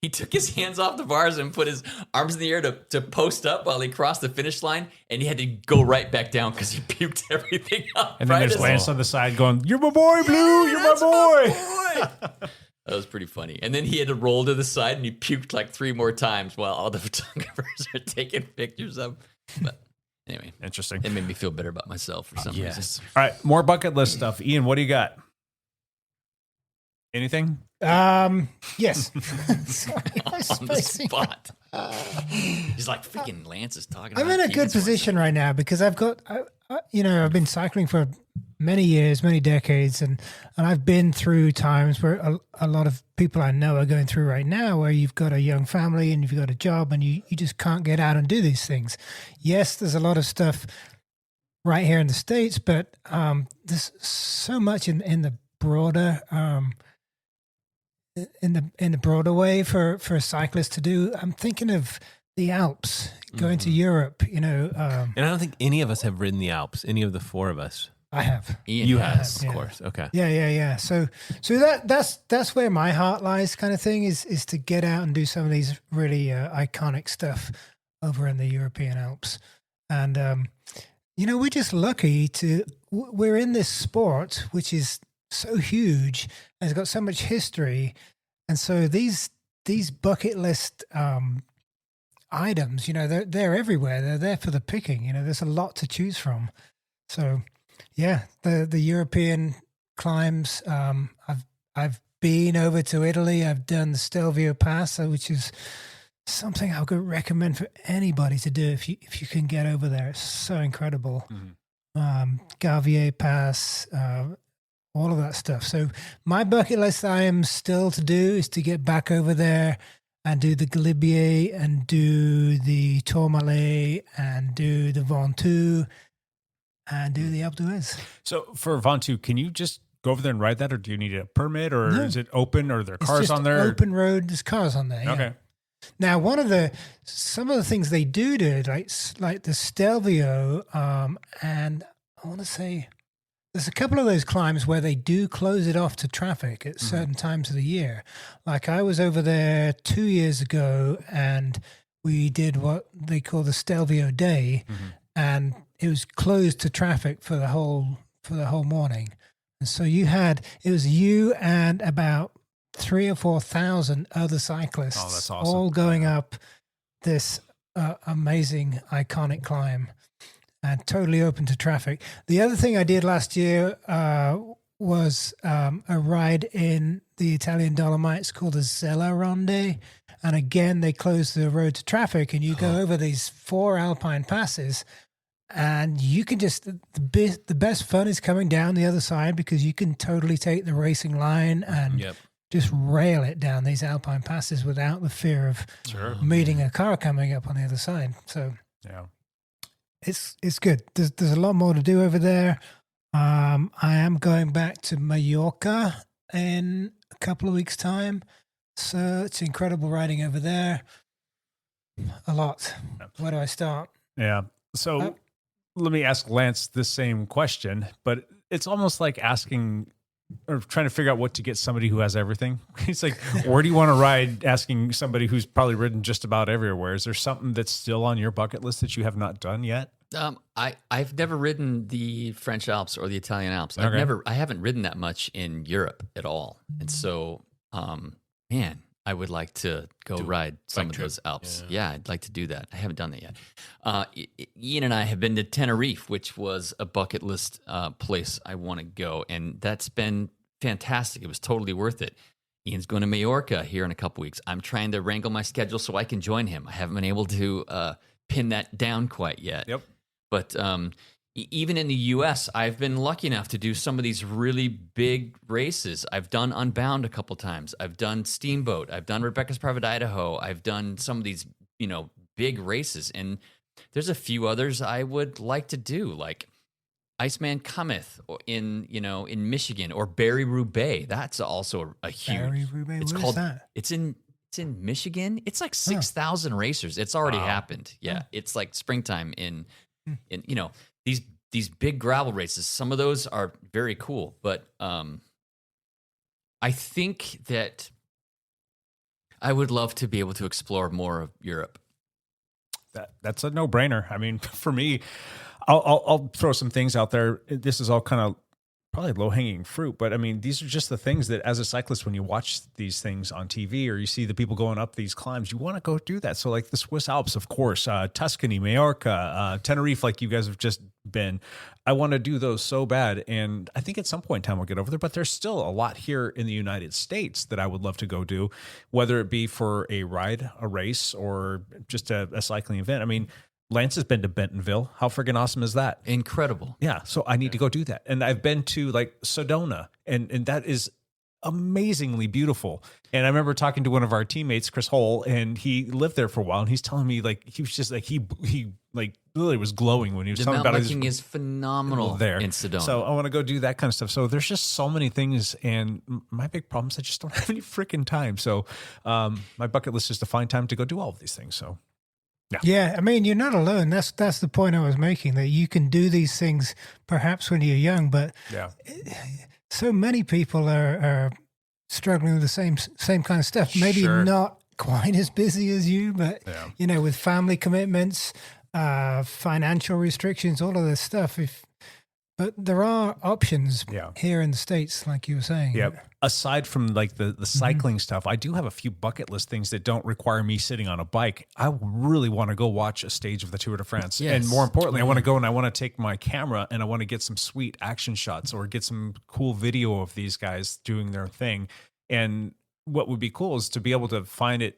took his hands off the bars and put his arms in the air to post up while he crossed the finish line, and he had to go right back down because he puked everything up. And then there's Lance on the side going, "You're my boy, Blue. You're my boy." That was pretty funny. And then he had to roll to the side, and he puked 3 more times while all the photographers are taking pictures of him. But anyway, interesting. It made me feel better about myself for some reason. All right, more bucket list stuff. Ian, what do you got? Anything? Yes. Sorry, on the spot. He's like, freaking Lance is talking. I'm in a good position right now because I've got, I've been cycling for many years, many decades, and I've been through times where a lot of people I know are going through right now, where you've got a young family and you've got a job and you just can't get out and do these things. Yes, there's a lot of stuff right here in the States, but there's so much in the broader in the broader way for a cyclist to do. I'm thinking of the Alps, going to Europe, and I don't think any of us have ridden the Alps, any of the 4 of us. I have. Ian you has, have, of course. Okay. Yeah. So that's where my heart lies, kind of thing, is to get out and do some of these really iconic stuff over in the European Alps. And we're just lucky we're in this sport which is so huge and it's got so much history, and so these bucket list items, they're everywhere. They're there for the picking. There's a lot to choose from. So, yeah, the European climbs. I've been over to Italy. I've done the Stelvio Pass, which is something I would recommend for anybody to do if you can get over there. It's so incredible. Gavier Pass, all of that stuff. So my bucket list I am still to do is to get back over there and do the Galibier and do the Tourmalet and do the Ventoux and do the Alpe d'Huez. So for Ventoux, can you just go over there and ride that, or do you need a permit, or No. is it open, or are there It's cars just on there? open road. There's cars on there. Yeah. Okay. Now, some of the things they do, like the Stelvio, and I want to say there's a couple of those climbs where they do close it off to traffic at certain times of the year. Like I was over there 2 years ago, and we did what they call the Stelvio Day, and it was closed to traffic for the whole morning. And so it was you and about 3,000 or 4,000 other cyclists, that's awesome. all going up this amazing, iconic climb, and totally open to traffic. The other thing I did last year was a ride in the Italian Dolomites called the Zella Ronde. And again, they close the road to traffic, and you go over these 4 alpine passes, and you can just, the best fun is coming down the other side, because you can totally take the racing line and just rail it down these alpine passes without the fear of meeting a car coming up on the other side. So it's good. There's a lot more to do over there. I am going back to Mallorca in a couple of weeks' time. So it's incredible riding over there. A lot. Where do I start? Yeah. So let me ask Lance the same question, but it's almost like asking or trying to figure out what to get somebody who has everything. It's like, where do you want to ride? Asking somebody who's probably ridden just about everywhere. Is there something that's still on your bucket list that you have not done yet? I've never ridden the French Alps or the Italian Alps. Okay. I haven't ridden that much in Europe at all. And so, man, I would like to go ride some of those Alps. Yeah, I'd like to do that. I haven't done that yet. Ian and I have been to Tenerife, which was a bucket list place I want to go. And that's been fantastic. It was totally worth it. Ian's going to Mallorca here in a couple weeks. I'm trying to wrangle my schedule so I can join him. I haven't been able to pin that down quite yet. Yep. But even in the U.S., I've been lucky enough to do some of these really big races. I've done Unbound a couple times. I've done Steamboat. I've done Rebecca's Private Idaho. I've done some of these, big races. And there's a few others I would like to do, like Iceman Cometh in Michigan, or Paris-Roubaix. That's also a huge. Paris-Roubaix. Where's that? It's in Michigan. It's like 6,000 racers. It's already happened. Yeah, it's like springtime in these big gravel races. Some of those are very cool, but I think that I would love to be able to explore more of Europe. That's a no-brainer. I mean, for me, I'll throw some things out there. This is all kind of probably low-hanging fruit, but I mean, these are just the things that as a cyclist, when you watch these things on TV or you see the people going up these climbs, you want to go do that. So like the Swiss Alps, of course, Tuscany, Majorca, Tenerife, like you guys have just been. I want to do those so bad. And I think at some point in time we'll get over there, but there's still a lot here in the United States that I would love to go do, whether it be for a ride, a race, or just a cycling event. I mean, Lance has been to Bentonville. How friggin' awesome is that? Incredible. Yeah. So I need to go do that. And I've been to like Sedona, and that is amazingly beautiful. And I remember talking to one of our teammates, Chris Hull, and he lived there for a while. And he's telling me like, he was just like, he like literally was glowing when he was talking about it. The mountain biking is phenomenal there in Sedona. So I want to go do that kind of stuff. So there's just so many things. And my big problem is I just don't have any freaking time. So my bucket list is to find time to go do all of these things. So Yeah, I mean, you're not alone. That's the point I was making, that you can do these things perhaps when you're young, but so many people are struggling with the same kind of stuff. Maybe not quite as busy as you, but with family commitments, financial restrictions, all of this stuff. But there are options here in the States, like you were saying. Yeah. Aside from like the cycling stuff, I do have a few bucket list things that don't require me sitting on a bike. I really want to go watch a stage of the Tour de France. Yes. And more importantly, I want to go and I want to take my camera and I want to get some sweet action shots or get some cool video of these guys doing their thing. And what would be cool is to be able to find it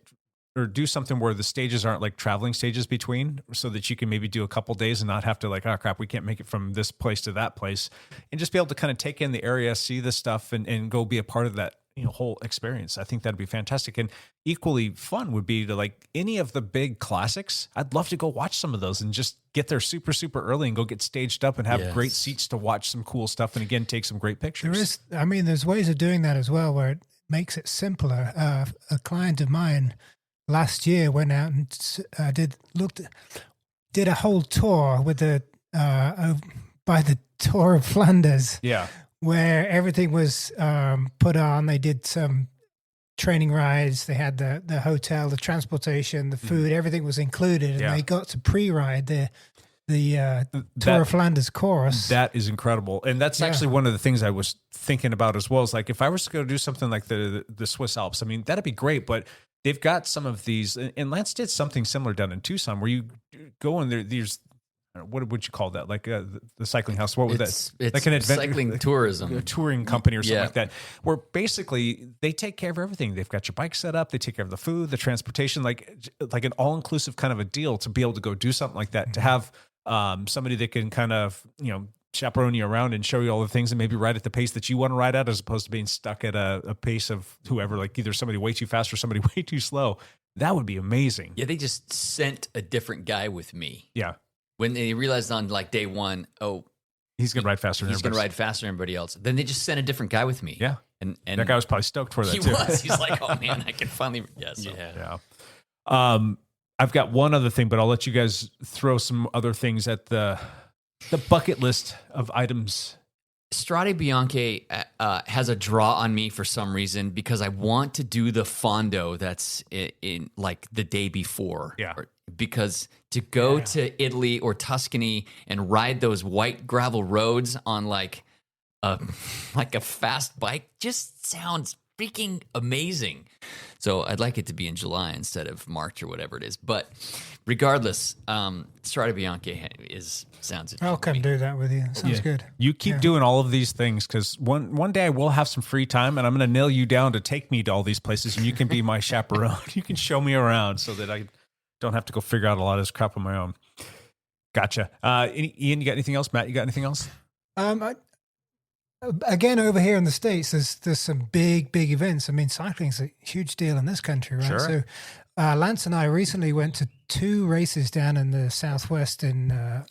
or do something where the stages aren't like traveling stages between, so that you can maybe do a couple days and not have to like, oh crap, we can't make it from this place to that place, and just be able to kind of take in the area, see the stuff, and go be a part of that, whole experience. I think that'd be fantastic. And equally fun would be to like any of the big classics. I'd love to go watch some of those and just get there super, super early and go get staged up and have great seats to watch some cool stuff. And again, take some great pictures. There's ways of doing that as well, where it makes it simpler. A client of mine last year went out and did a whole tour with by the Tour of Flanders. Yeah. Where everything was put on. They did some training rides. They had the hotel, the transportation, the food. Everything was included, and they got to pre-ride the Tour of Flanders course. That is incredible, and that's actually one of the things I was thinking about as well. Is like if I was to go do something like the Swiss Alps, I mean that'd be great, but they've got some of these, and Lance did something similar down in Tucson, where you go in there. There's what would you call that? Like the cycling house? What was that? It's like an cycling tourism, a touring company or something like that. Where basically they take care of everything. They've got your bike set up. They take care of the food, the transportation, like an all inclusive kind of a deal to be able to go do something like that. To have somebody that can kind of chaperone you around and show you all the things and maybe ride at the pace that you want to ride at, as opposed to being stuck at a pace of whoever, like either somebody way too fast or somebody way too slow. That would be amazing. Yeah, they just sent a different guy with me. Yeah. When they realized on like day one, he's going to ride faster than he's going to ride faster than everybody else. Then they just sent a different guy with me. Yeah. And that guy was probably stoked for that he too. was. He's like, oh man, I can finally. Yeah. I've got one other thing, but I'll let you guys throw some other things at the bucket list of items. Strade Bianche has a draw on me for some reason because I want to do the fondo that's in like the day before. Yeah. Because to go to Italy or Tuscany and ride those white gravel roads on like a fast bike just sounds freaking amazing. So I'd like it to be in July instead of March or whatever it is. But regardless, Strade Bianche sounds interesting. I'll come do that with you. Sounds good. You keep doing all of these things because one day I will have some free time and I'm going to nail you down to take me to all these places and you can be my chaperone. You can show me around so that I don't have to go figure out a lot of this crap on my own. Gotcha. Ian, you got anything else? Matt, you got anything else? Again, over here in the States, there's some big events. I mean, cycling's a huge deal in this country, right? Sure. So Lance and I recently went to 2 races down in the Southwest in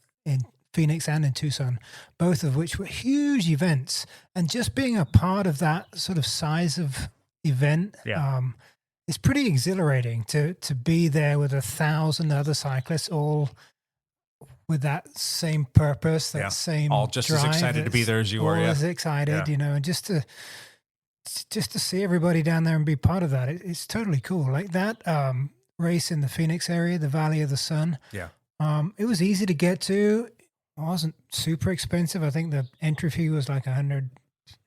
Phoenix and in Tucson, both of which were huge events. And just being a part of that sort of size of event, it's pretty exhilarating to be there with 1,000 other cyclists, all with that same purpose, that same all just drive, as excited to be there as you are. All Yeah. as excited, and just to see everybody down there and be part of that, it's totally cool. Like that race in the Phoenix area, the Valley of the Sun. Yeah. It was easy to get to. It wasn't super expensive. I think the entry fee was like $160,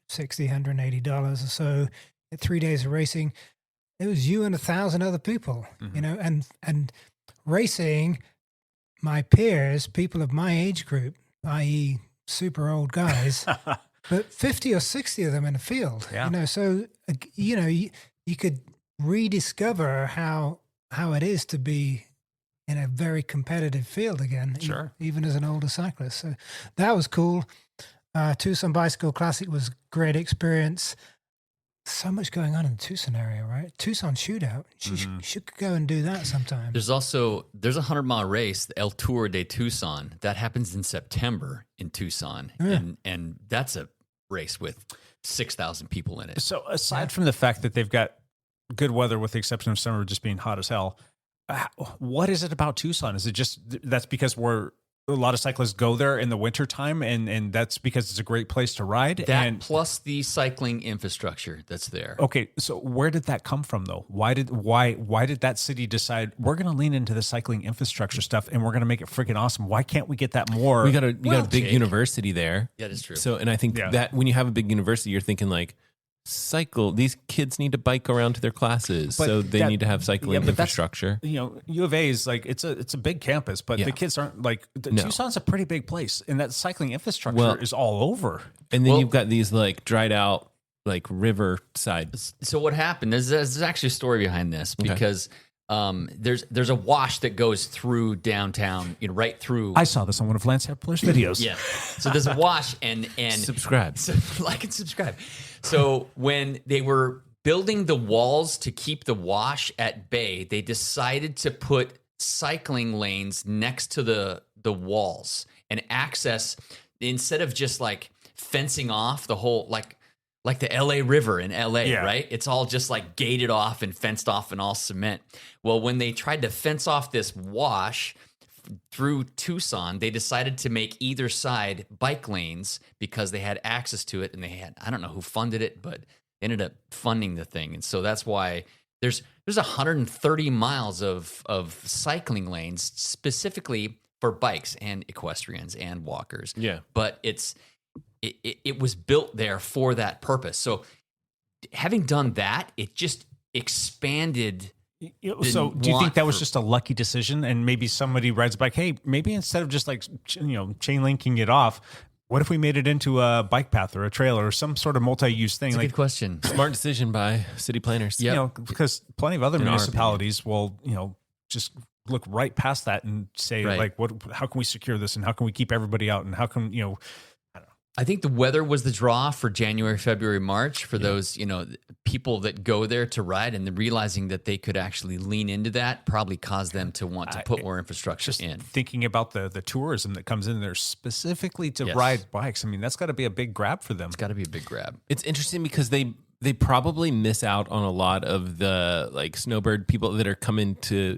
$180 or so. 3 days of racing. It was you and 1,000 other people, and racing. My peers, people of my age group, i.e. super old guys, but 50 or 60 of them in a field, so, you could rediscover how it is to be in a very competitive field again, sure. Even as an older cyclist. So that was cool. Tucson Bicycle Classic was a great experience. So much going on in the Tucson area, right? Tucson Shootout. You should go and do that sometime. There's a 100-mile race, the El Tour de Tucson, that happens in September in Tucson, and that's a race with 6,000 people in it. So aside from the fact that they've got good weather, with the exception of summer just being hot as hell, what is it about Tucson? Is it just that's because a lot of cyclists go there in the wintertime and that's because it's a great place to ride? That plus the cycling infrastructure that's there. Okay, so where did that come from though? Why did that city decide we're going to lean into the cycling infrastructure stuff and we're going to make it freaking awesome? Why can't we get that more? You got a big university there. Yeah, that's true. So, and I think that when you have a big university, you're thinking like, these kids need to bike around to their classes, so they need to have cycling infrastructure. U of A is like it's a big campus, but the kids aren't like Tucson's a pretty big place, and that cycling infrastructure is all over. And then you've got these like dried out like river side. So what happened? There's actually a story behind this because there's a wash that goes through downtown, right through. I saw this on one of Lance Hepler's videos. Yeah. So there's a wash and subscribe. So like and subscribe. So when they were building the walls to keep the wash at bay, they decided to put cycling lanes next to the walls and access, instead of just like fencing off the whole, like the LA River in LA, right? It's all just like gated off and fenced off and all cement. Well, when they tried to fence off this wash through Tucson, they decided to make either side bike lanes because they had access to it, and they had, I don't know who funded it, but they ended up funding the thing. And so that's why there's 130 miles of cycling lanes specifically for bikes and equestrians and walkers. Yeah. But it was built there for that purpose. So having done that, it just expanded. So do you think that was just a lucky decision? And maybe somebody rides a bike, hey, maybe instead of just like, chain linking it off, what if we made it into a bike path or a trail or some sort of multi-use thing? That's a good question. Smart decision by city planners. Yeah. Because plenty of other municipalities will, just look right past that and say, like, how can we secure this, and how can we keep everybody out, and how can, I think the weather was the draw for January, February, March for those, people that go there to ride, and realizing that they could actually lean into that probably caused them to want to put more infrastructure in. Thinking about the tourism that comes in there specifically to ride bikes, I mean, that's got to be a big grab for them. It's got to be a big grab. It's interesting because they probably miss out on a lot of the like snowbird people that are coming to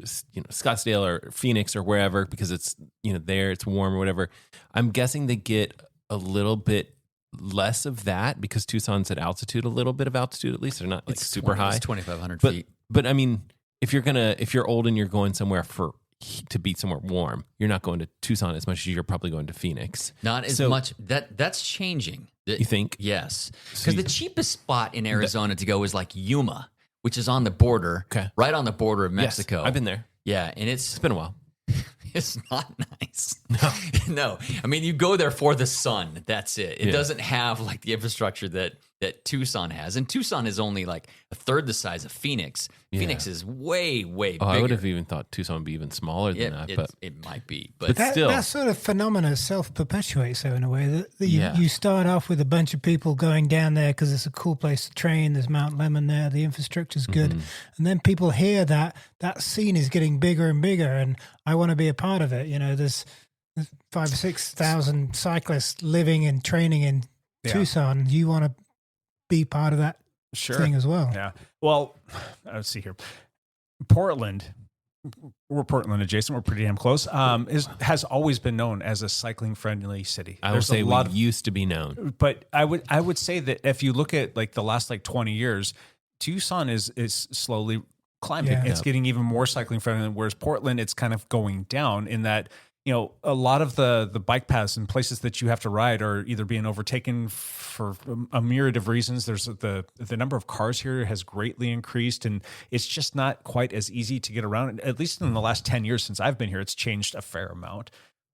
Scottsdale or Phoenix or wherever, because it's there, it's warm or whatever. I'm guessing they get a little bit less of that because Tucson's at altitude, a little bit of altitude at least. They're not like super high. It's 2,500 feet. But I mean, if you're old and you're going somewhere to be somewhere warm, you're not going to Tucson as much as you're probably going to Phoenix. Not as much. That's changing. You think? Yes. Because the cheapest spot in Arizona to go is like Yuma, which is on the border, right on the border of Mexico. Yes, I've been there. Yeah, and it's been a while. It's not nice. No. I mean, you go there for the sun. That's it. It doesn't have like the infrastructure that Tucson has. And Tucson is only like a third the size of Phoenix. Yeah. Phoenix is way, way bigger. I would have even thought Tucson would be even smaller than that. But it might be. But still. That sort of phenomena self-perpetuates, though, in a way. That you start off with a bunch of people going down there because it's a cool place to train. There's Mount Lemmon there. The infrastructure's good. Mm-hmm. And then people hear that scene is getting bigger and bigger, and I want to be a part of it. There's 5,000 or 6,000 cyclists living and training in Tucson. You want to be part of that thing as well. Yeah. Well, let's see here. Portland, we're Portland adjacent. We're pretty damn close. Has always been known as a cycling friendly city. I would say we used to be known, but I would say that if you look at like the last 20 years, Tucson is slowly climbing. Yeah. It's getting even more cycling friendly, whereas Portland, it's kind of going down in that. A lot of the bike paths and places that you have to ride are either being overtaken for a myriad of reasons. There's the number of cars here has greatly increased, and it's just not quite as easy to get around. At least in the last 10 years since I've been here, it's changed a fair amount.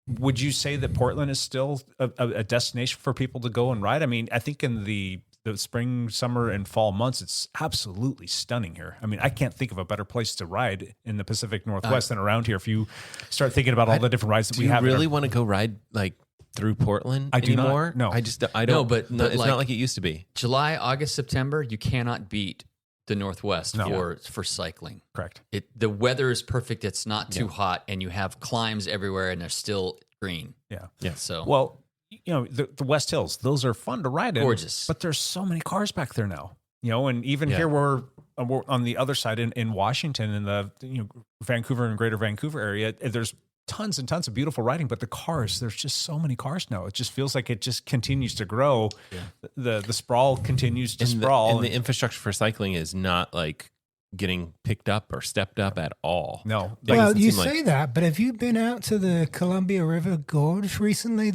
Would you say that Portland is still a destination for people to go and ride? I mean, I think in the spring, summer, and fall months, it's absolutely stunning here. I mean, I can't think of a better place to ride in the Pacific Northwest than around here. If you start thinking about all the different rides that we have. Do you really want to go ride like through Portland anymore? No. I don't. But it's not like it used to be. July, August, September, you cannot beat the Northwest for cycling. Correct. The weather is perfect. It's not too hot, and you have climbs everywhere, and they're still green. Yeah. So the West Hills, those are fun to ride in. Gorgeous. But there's so many cars back there now. And even here we're on the other side in Washington, in the Vancouver and Greater Vancouver area, there's tons and tons of beautiful riding, but the cars, there's just so many cars now. It just feels like it just continues to grow. Yeah. The sprawl continues to sprawl. And the infrastructure for cycling is not like getting picked up or stepped up at all. No. Well, you say that, but have you been out to the Columbia River Gorge recently?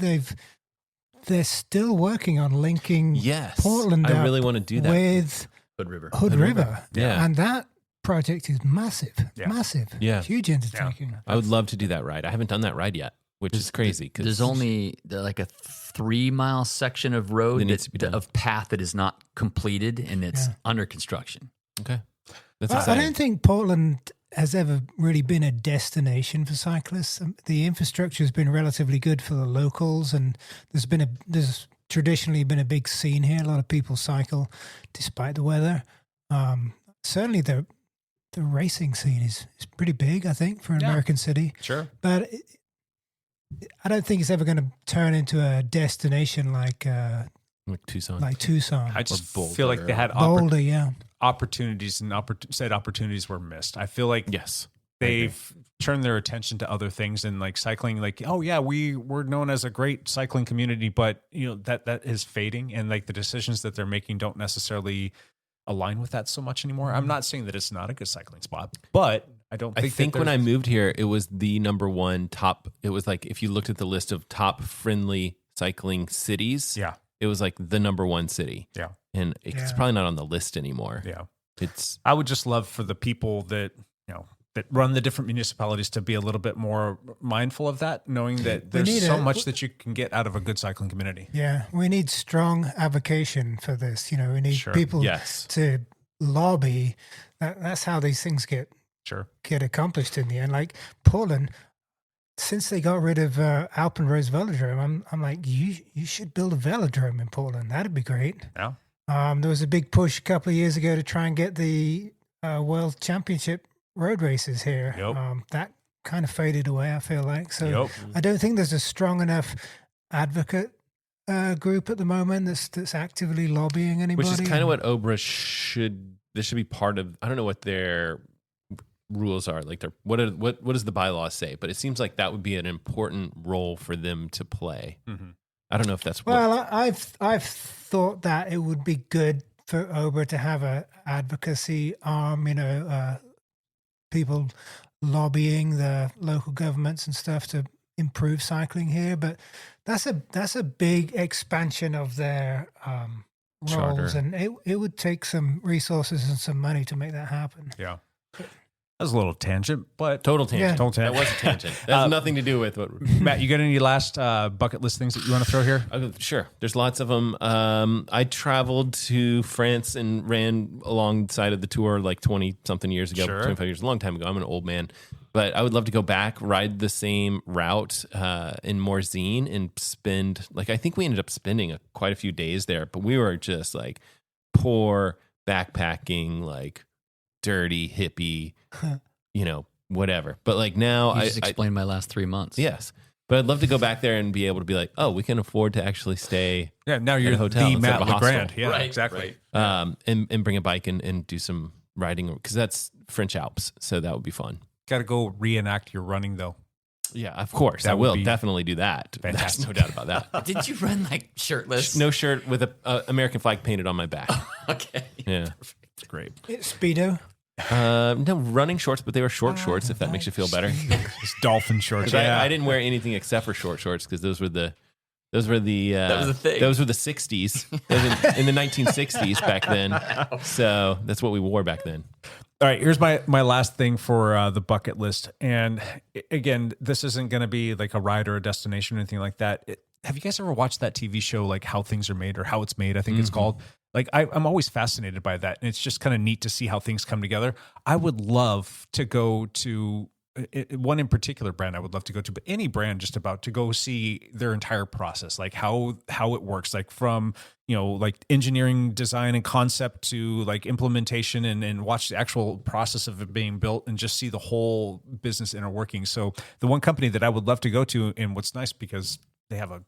They're still working on linking Portland I really want to do that with Hood River. Yeah. And that project is massive. Massive. Yeah. Huge undertaking. Yeah. I would love to do that ride. I haven't done that ride yet, which is crazy. There's only like a 3-mile section of road of path that is not completed, and it's under construction. Okay. I don't think Portland has ever really been a destination for cyclists. The infrastructure has been relatively good for the locals, and there's traditionally been a big scene here. A lot of people cycle despite the weather. Certainly the racing scene is pretty big, I think, for an American city. Sure. But I don't think it's ever going to turn into a destination like Tucson. I just feel like they had opportunities and said opportunities were missed. I feel like they've turned their attention to other things and like cycling. Like, oh yeah, we're known as a great cycling community, but that is fading, and like the decisions that they're making don't necessarily align with that so much anymore. I'm not saying that it's not a good cycling spot, but I think when I moved here, it was the number one top. It was like, if you looked at the list of top friendly cycling cities, it was like the number one city. Yeah. And it's probably not on the list anymore. Yeah. I would just love for the people that, that run the different municipalities to be a little bit more mindful of that, knowing that there's so much that you can get out of a good cycling community. Yeah. We need strong advocation for this. We need people to lobby. That's how these things get accomplished in the end. Like Portland, since they got rid of Alpenrose Velodrome, I'm like, you should build a velodrome in Portland. That'd be great. Yeah. There was a big push a couple of years ago to try and get the World Championship road races here. That kind of faded away, I feel like. So I don't think there's a strong enough advocate group at the moment that's actively lobbying anybody. Which is kind of what OBRA should be part of. I don't know what their rules are. Like, what does the bylaws say? But it seems like that would be an important role for them to play. Mm-hmm. I don't know if that's I've thought that it would be good for OBRA to have a advocacy arm, people lobbying the local governments and stuff to improve cycling here. But that's a big expansion of their roles, and it would take some resources and some money to make that happen. Yeah. That was a little tangent, but total tangent. Yeah. Total tangent. That was a tangent. That has nothing to do with what. Matt, you got any last bucket list things that you want to throw here? Sure. There's lots of them. I traveled to France and ran alongside of the tour like 20 something years ago, 25 years, a long time ago. I'm an old man, but I would love to go back, ride the same route in Morzine, and spend I think we ended up spending quite a few days there, but we were just like poor backpacking, dirty hippie, whatever. But now you just explained my last 3 months. Yes. But I'd love to go back there and be able to be like, oh, we can afford to actually stay. Yeah. Now you're at a hotel the instead of Matt a hostel. LeGrand. Yeah, right, exactly. Right. And bring a bike and do some riding, because that's French Alps. So that would be fun. Got to go reenact your running though. Yeah, of course. I will definitely do that. Fantastic. There's no doubt about that. Did you run shirtless? No shirt with a American flag painted on my back. Okay. Yeah. Perfect. It's great. Speedo. No, running shorts, but they were short shorts, if that makes you feel better. It's dolphin shorts. I didn't wear anything except for short shorts, because those were the that was the thing. Those were the 60s. in the 1960s back then. So that's what we wore back then. All right, here's my last thing for the bucket list. And again, this isn't going to be like a ride or a destination or anything like that. Have you guys ever watched that TV show, like How Things Are Made, or How It's Made, I think it's called? Like, I'm always fascinated by that. And it's just kind of neat to see how things come together. I would love to go to one in particular brand I would love to go to, but any brand just about, to go see their entire process, like how it works, like from, like engineering, design and concept to like implementation, and watch the actual process of it being built and just see the whole business inner working. So the one company that I would love to go to, and what's nice because they have a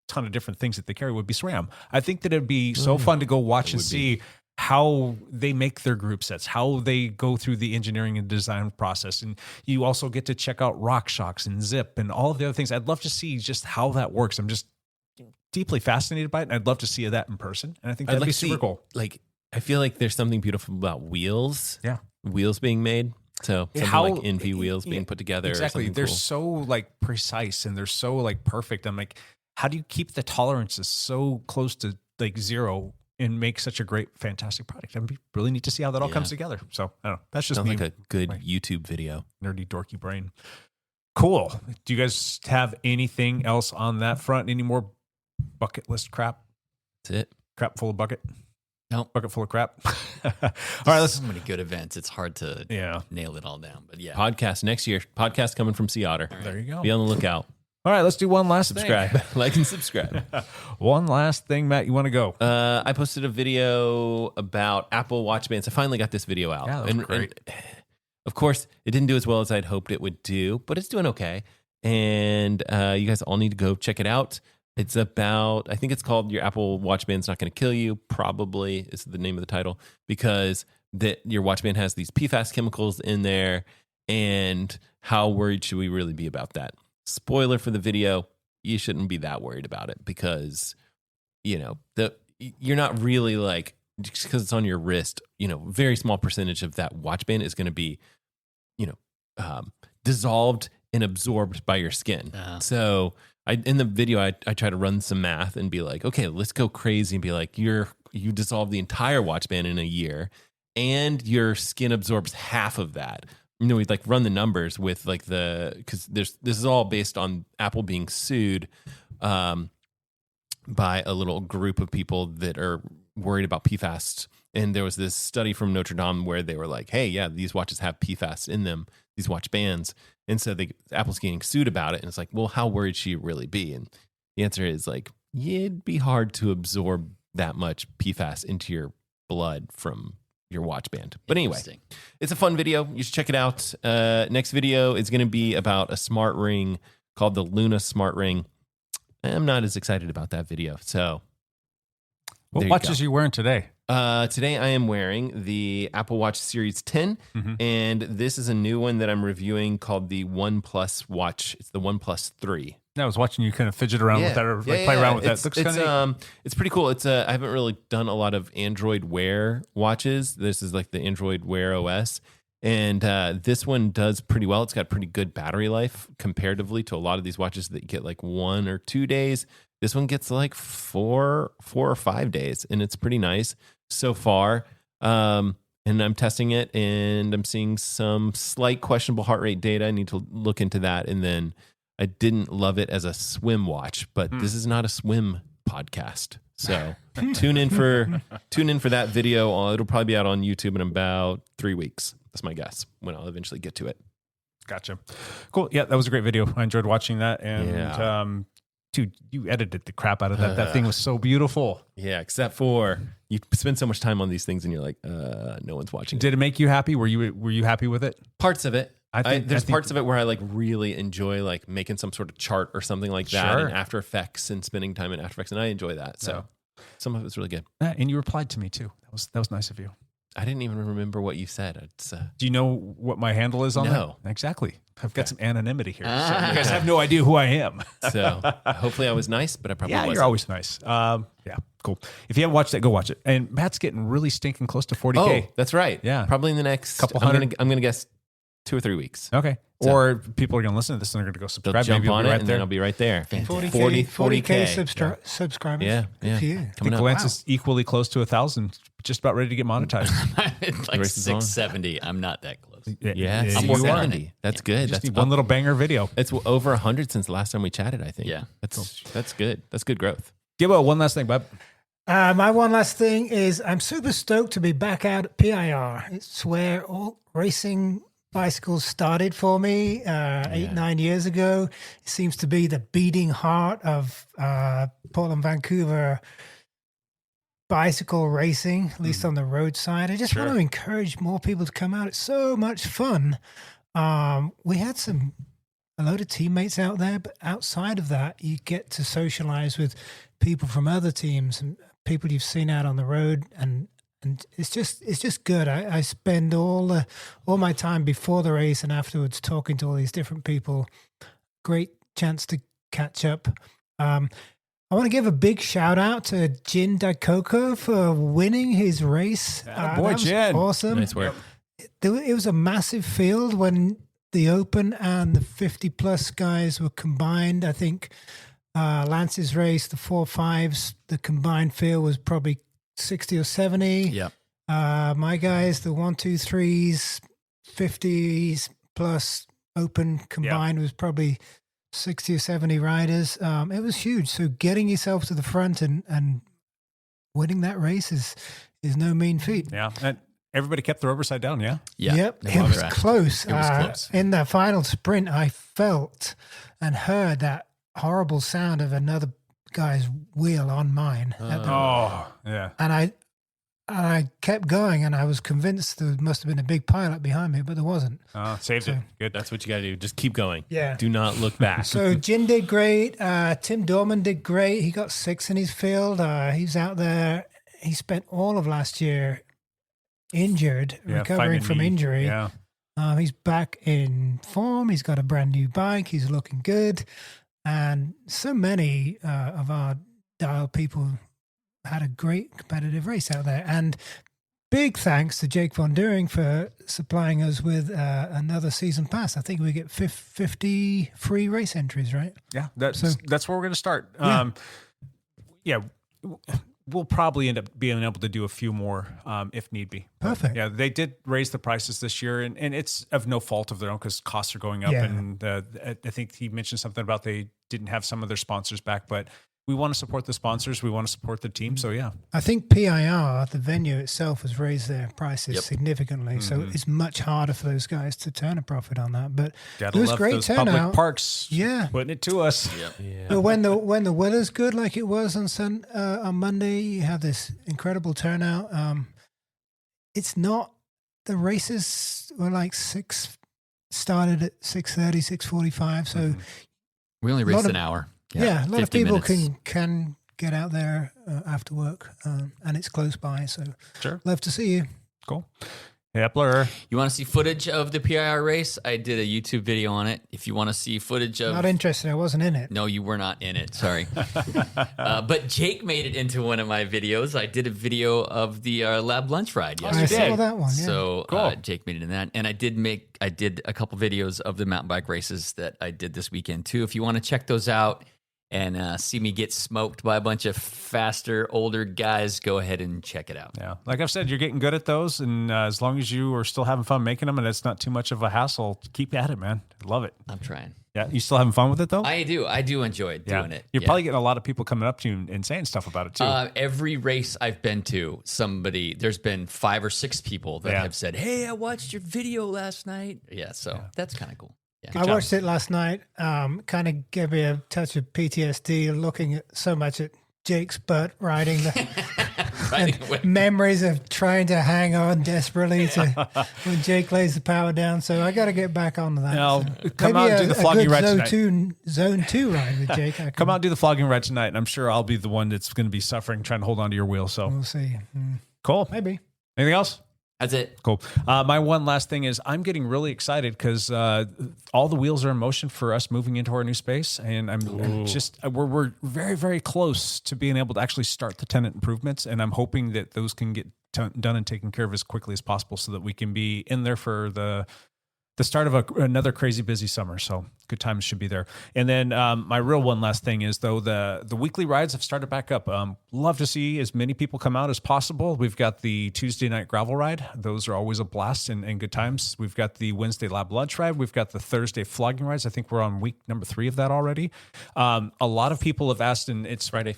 ton of different things that they carry, would be SRAM. I think that it'd be so fun to go watch and see how they make their group sets, how they go through the engineering and design process. And you also get to check out RockShox and Zip and all of the other things. I'd love to see just how that works. I'm just deeply fascinated by it, and I'd love to see that in person. And I think that'd be super cool. Like, I feel like there's something beautiful about wheels. Yeah. Wheels being made. So something like NV wheels being put together. Exactly. They're cool. so like precise, and they're so like perfect. I'm like, how do you keep the tolerances so close to like zero and make such a great, fantastic product? It'd be really neat to see how that all comes together. So I don't know. That's just sounds me, like a good YouTube video. Nerdy, dorky brain. Cool. Do you guys have anything else on that front? Any more bucket list crap? That's it. Crap full of bucket? No. Bucket full of crap? All right. Let's. So many good events. It's hard to nail it all down. But yeah. Podcast next year. Podcast coming from Sea Otter. Right. There you go. Be on the lookout. All right, let's do one last Subscribe. Like and subscribe. One last thing, Matt, you want to go? I posted a video about Apple Watch bands. I finally got this video out. Yeah, that was great. And of course, it didn't do as well as I'd hoped it would do, but it's doing okay. And you guys all need to go check it out. It's about, I think it's called Your Apple Watch Band's Not Going to Kill You, probably is the name of the title, because your watch band has these PFAS chemicals in there, and how worried should we really be about that? Spoiler for the video, you shouldn't be that worried about it because, you're not really like, just because it's on your wrist, very small percentage of that watch band is going to be, dissolved and absorbed by your skin. So in the video, I try to run some math and be like, okay, let's go crazy and be like, you dissolve the entire watch band in a year and your skin absorbs half of that. We'd like run the numbers with like because this is all based on Apple being sued by a little group of people that are worried about PFAS. And there was this study from Notre Dame where they were like, hey, yeah, these watches have PFAS in them, these watch bands. And so Apple's getting sued about it. And it's like, well, how worried should you really be? And the answer is like, it'd be hard to absorb that much PFAS into your blood from your watch band. But anyway, it's a fun video. You should check it out. Next video is going to be about a smart ring called the Luna Smart Ring. I'm not as excited about that video. So what watches are you wearing today? Today I am wearing the Apple Watch Series 10, and this is a new one that I'm reviewing called the OnePlus Watch. It's the OnePlus 3. I was watching you kind of fidget around with that or play around with that. It's pretty cool. I haven't really done a lot of Android Wear watches. This is like the Android Wear OS. And this one does pretty well. It's got pretty good battery life comparatively to a lot of these watches that get like 1 or 2 days. This one gets like 4 or 5 days, and it's pretty nice so far. And I'm testing it, and I'm seeing some slight questionable heart rate data. I need to look into that. And then I didn't love it as a swim watch, but this is not a swim podcast. So tune in for that video. It'll probably be out on YouTube in about 3 weeks. That's my guess when I'll eventually get to it. Gotcha. Cool. Yeah, that was a great video. I enjoyed watching that. And dude, you edited the crap out of that. That thing was so beautiful. Yeah, except for you spend so much time on these things and you're like, no one's watching. Did it make you happy? Were you happy with it? Parts of it. There's parts of it where I like really enjoy like making some sort of chart or something like that in After Effects and spending time in After Effects, and I enjoy that. So some of it's really good. And you replied to me too. That was nice of you. I didn't even remember what you said. Do you know what my handle is on No. that? Exactly. I've got some anonymity here. So you guys have no idea who I am. So hopefully I was nice, but I probably wasn't. You're always nice. Yeah, cool. If you haven't watched that, go watch it. And Matt's getting really stinking close to 40K. Oh, that's right. Yeah. Probably in the next couple hundred. I'm going to guess 2 or 3 weeks. Okay. So, or people are going to listen to this and they're going to go subscribe. They'll jump on it, and then I'll be right there. 40K subscribers. Yeah. Good for you. I think Lance is equally close to 1,000, just about ready to get monetized. It's like 670. I'm not that close. Yeah, I'm 470. That's good. That's one little banger video. It's over 100 since the last time we chatted, I think. Yeah. That's good. That's good growth. Gibbo, one last thing, bud. My one last thing is I'm super stoked to be back out at PIR. It's where all racing bicycles started for me 8-9 years ago. It seems to be the beating heart of Portland, Vancouver bicycle racing, at least on the road side. I just want to encourage more people to come out. It's so much fun. We had a load of teammates out there, but outside of that, you get to socialize with people from other teams and people you've seen out on the road, and it's just good. I spend all my time before the race and afterwards talking to all these different people. Great chance to catch up. I want to give a big shout out to Jin Daikoko for winning his race. Boy, Jin. Awesome. Nice work. It was a massive field when the Open and the 50-plus guys were combined. I think Lance's race, the 4.5s, the combined field was probably 60 or 70. Yeah. My guys, the 1, 2, 3s, 50s plus Open combined was probably 60 or 70 riders. It was huge. So getting yourself to the front and winning that race is no mean feat. Yeah. And everybody kept the rubber side down, yeah? Yeah. Yep. It was close. It was close. In the final sprint, I felt and heard that horrible sound of another guy's wheel on mine. Yeah. And I kept going, and I was convinced there must have been a big pileup behind me, but there wasn't. Saved it. Good. That's what you got to do. Just keep going. Yeah. Do not look back. So Jin did great. Tim Dorman did great. He got 6th in his field. He's out there. He spent all of last year injured, recovering from injury. Yeah. He's back in form. He's got a brand new bike. He's looking good. And so many of our dial people had a great competitive race out there. And big thanks to Jake Von During for supplying us with another season pass. I think we get 50 free race entries, right? Yeah, that's where we're going to start. We'll probably end up being able to do a few more if need be. Perfect. Yeah, they did raise the prices this year, and it's of no fault of their own because costs are going up. Yeah. And I think he mentioned something about they didn't have some of their sponsors back, but we want to support the sponsors. We want to support the team. So, yeah. I think PIR, the venue itself, has raised their prices significantly. So it's much harder for those guys to turn a profit on that. But Gotta it was love great those turnout. public parks putting it to us. Yep. Yeah. But when the weather's good, like it was on Monday, you have this incredible turnout. It's not, the races were like started at 6:30, 6:45. So we only raced an hour. Yeah, a lot of 50 people minutes. can get out there after work, and it's close by. So Sure. love to see you. Cool. Epler. You want to see footage of the PIR race? I did a YouTube video on it. If you want to see footage of... Not interested. I wasn't in it. No, you were not in it. Sorry. But Jake made it into one of my videos. I did a video of the lab lunch ride yesterday. I saw that one, yeah. So Cool. Jake made it in that. And I did a couple videos of the mountain bike races that I did this weekend too. If you want to check those out and see me get smoked by a bunch of faster, older guys, go ahead and check it out. Yeah. Like I've said, you're getting good at those. And as long as you are still having fun making them and it's not too much of a hassle, keep at it, man. I love it. I'm trying. Yeah. You still having fun with it, though? I do enjoy doing it. You're Yeah. probably getting a lot of people coming up to you and saying stuff about it, too. Every race I've been to, there's been 5 or 6 people that have said, "Hey, I watched your video last night." Yeah, so that's kind of cool. Yeah. I watched it last night. Kind of gave me a touch of PTSD looking at so much at Jake's butt riding the memories of trying to hang on desperately to when Jake lays the power down. So I got to get back onto that. Now, So come out and do the flogging ride tonight. Zone 2 ride with Jake. Come out and do the flogging ride tonight, and I'm sure I'll be the one that's going to be suffering trying to hold onto your wheel. So we'll see. Cool. Maybe. Anything else? That's it. Cool. My one last thing is I'm getting really excited because all the wheels are in motion for us moving into our new space. And we're very, very close to being able to actually start the tenant improvements. And I'm hoping that those can get done and taken care of as quickly as possible so that we can be in there for the start of another crazy busy summer. So good times should be there. And then my real one last thing is, though, the weekly rides have started back up. Love to see as many people come out as possible. We've got the Tuesday night gravel ride. Those are always a blast and good times. We've got the Wednesday lab lunch ride. We've got the Thursday flogging rides. I think we're on week number 3 of that already. A lot of people have asked, and it's Friday.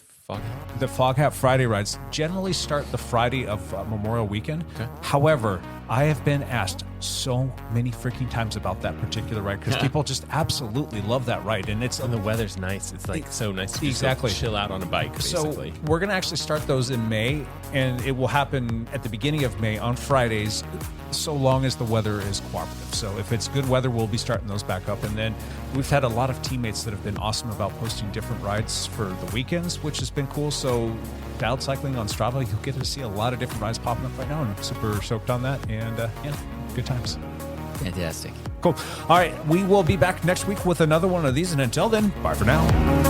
The Fog Hat Friday rides generally start the Friday of Memorial Weekend. Okay. However, I have been asked so many freaking times about that particular ride because people just absolutely love that ride, and the weather's nice. It's like so nice to exactly just chill out on a bike. Basically, so we're gonna actually start those in May, and it will happen at the beginning of May on Fridays, so long as the weather is cooperative. So if it's good weather, we'll be starting those back up, and then we've had a lot of teammates that have been awesome about posting different rides for the weekends, which has been cool. So Dialed Cycling on Strava, you'll get to see a lot of different rides popping up right now. I'm super stoked on that, and good times. Fantastic. Cool. All right, we will be back next week with another one of these, and until then, bye for now.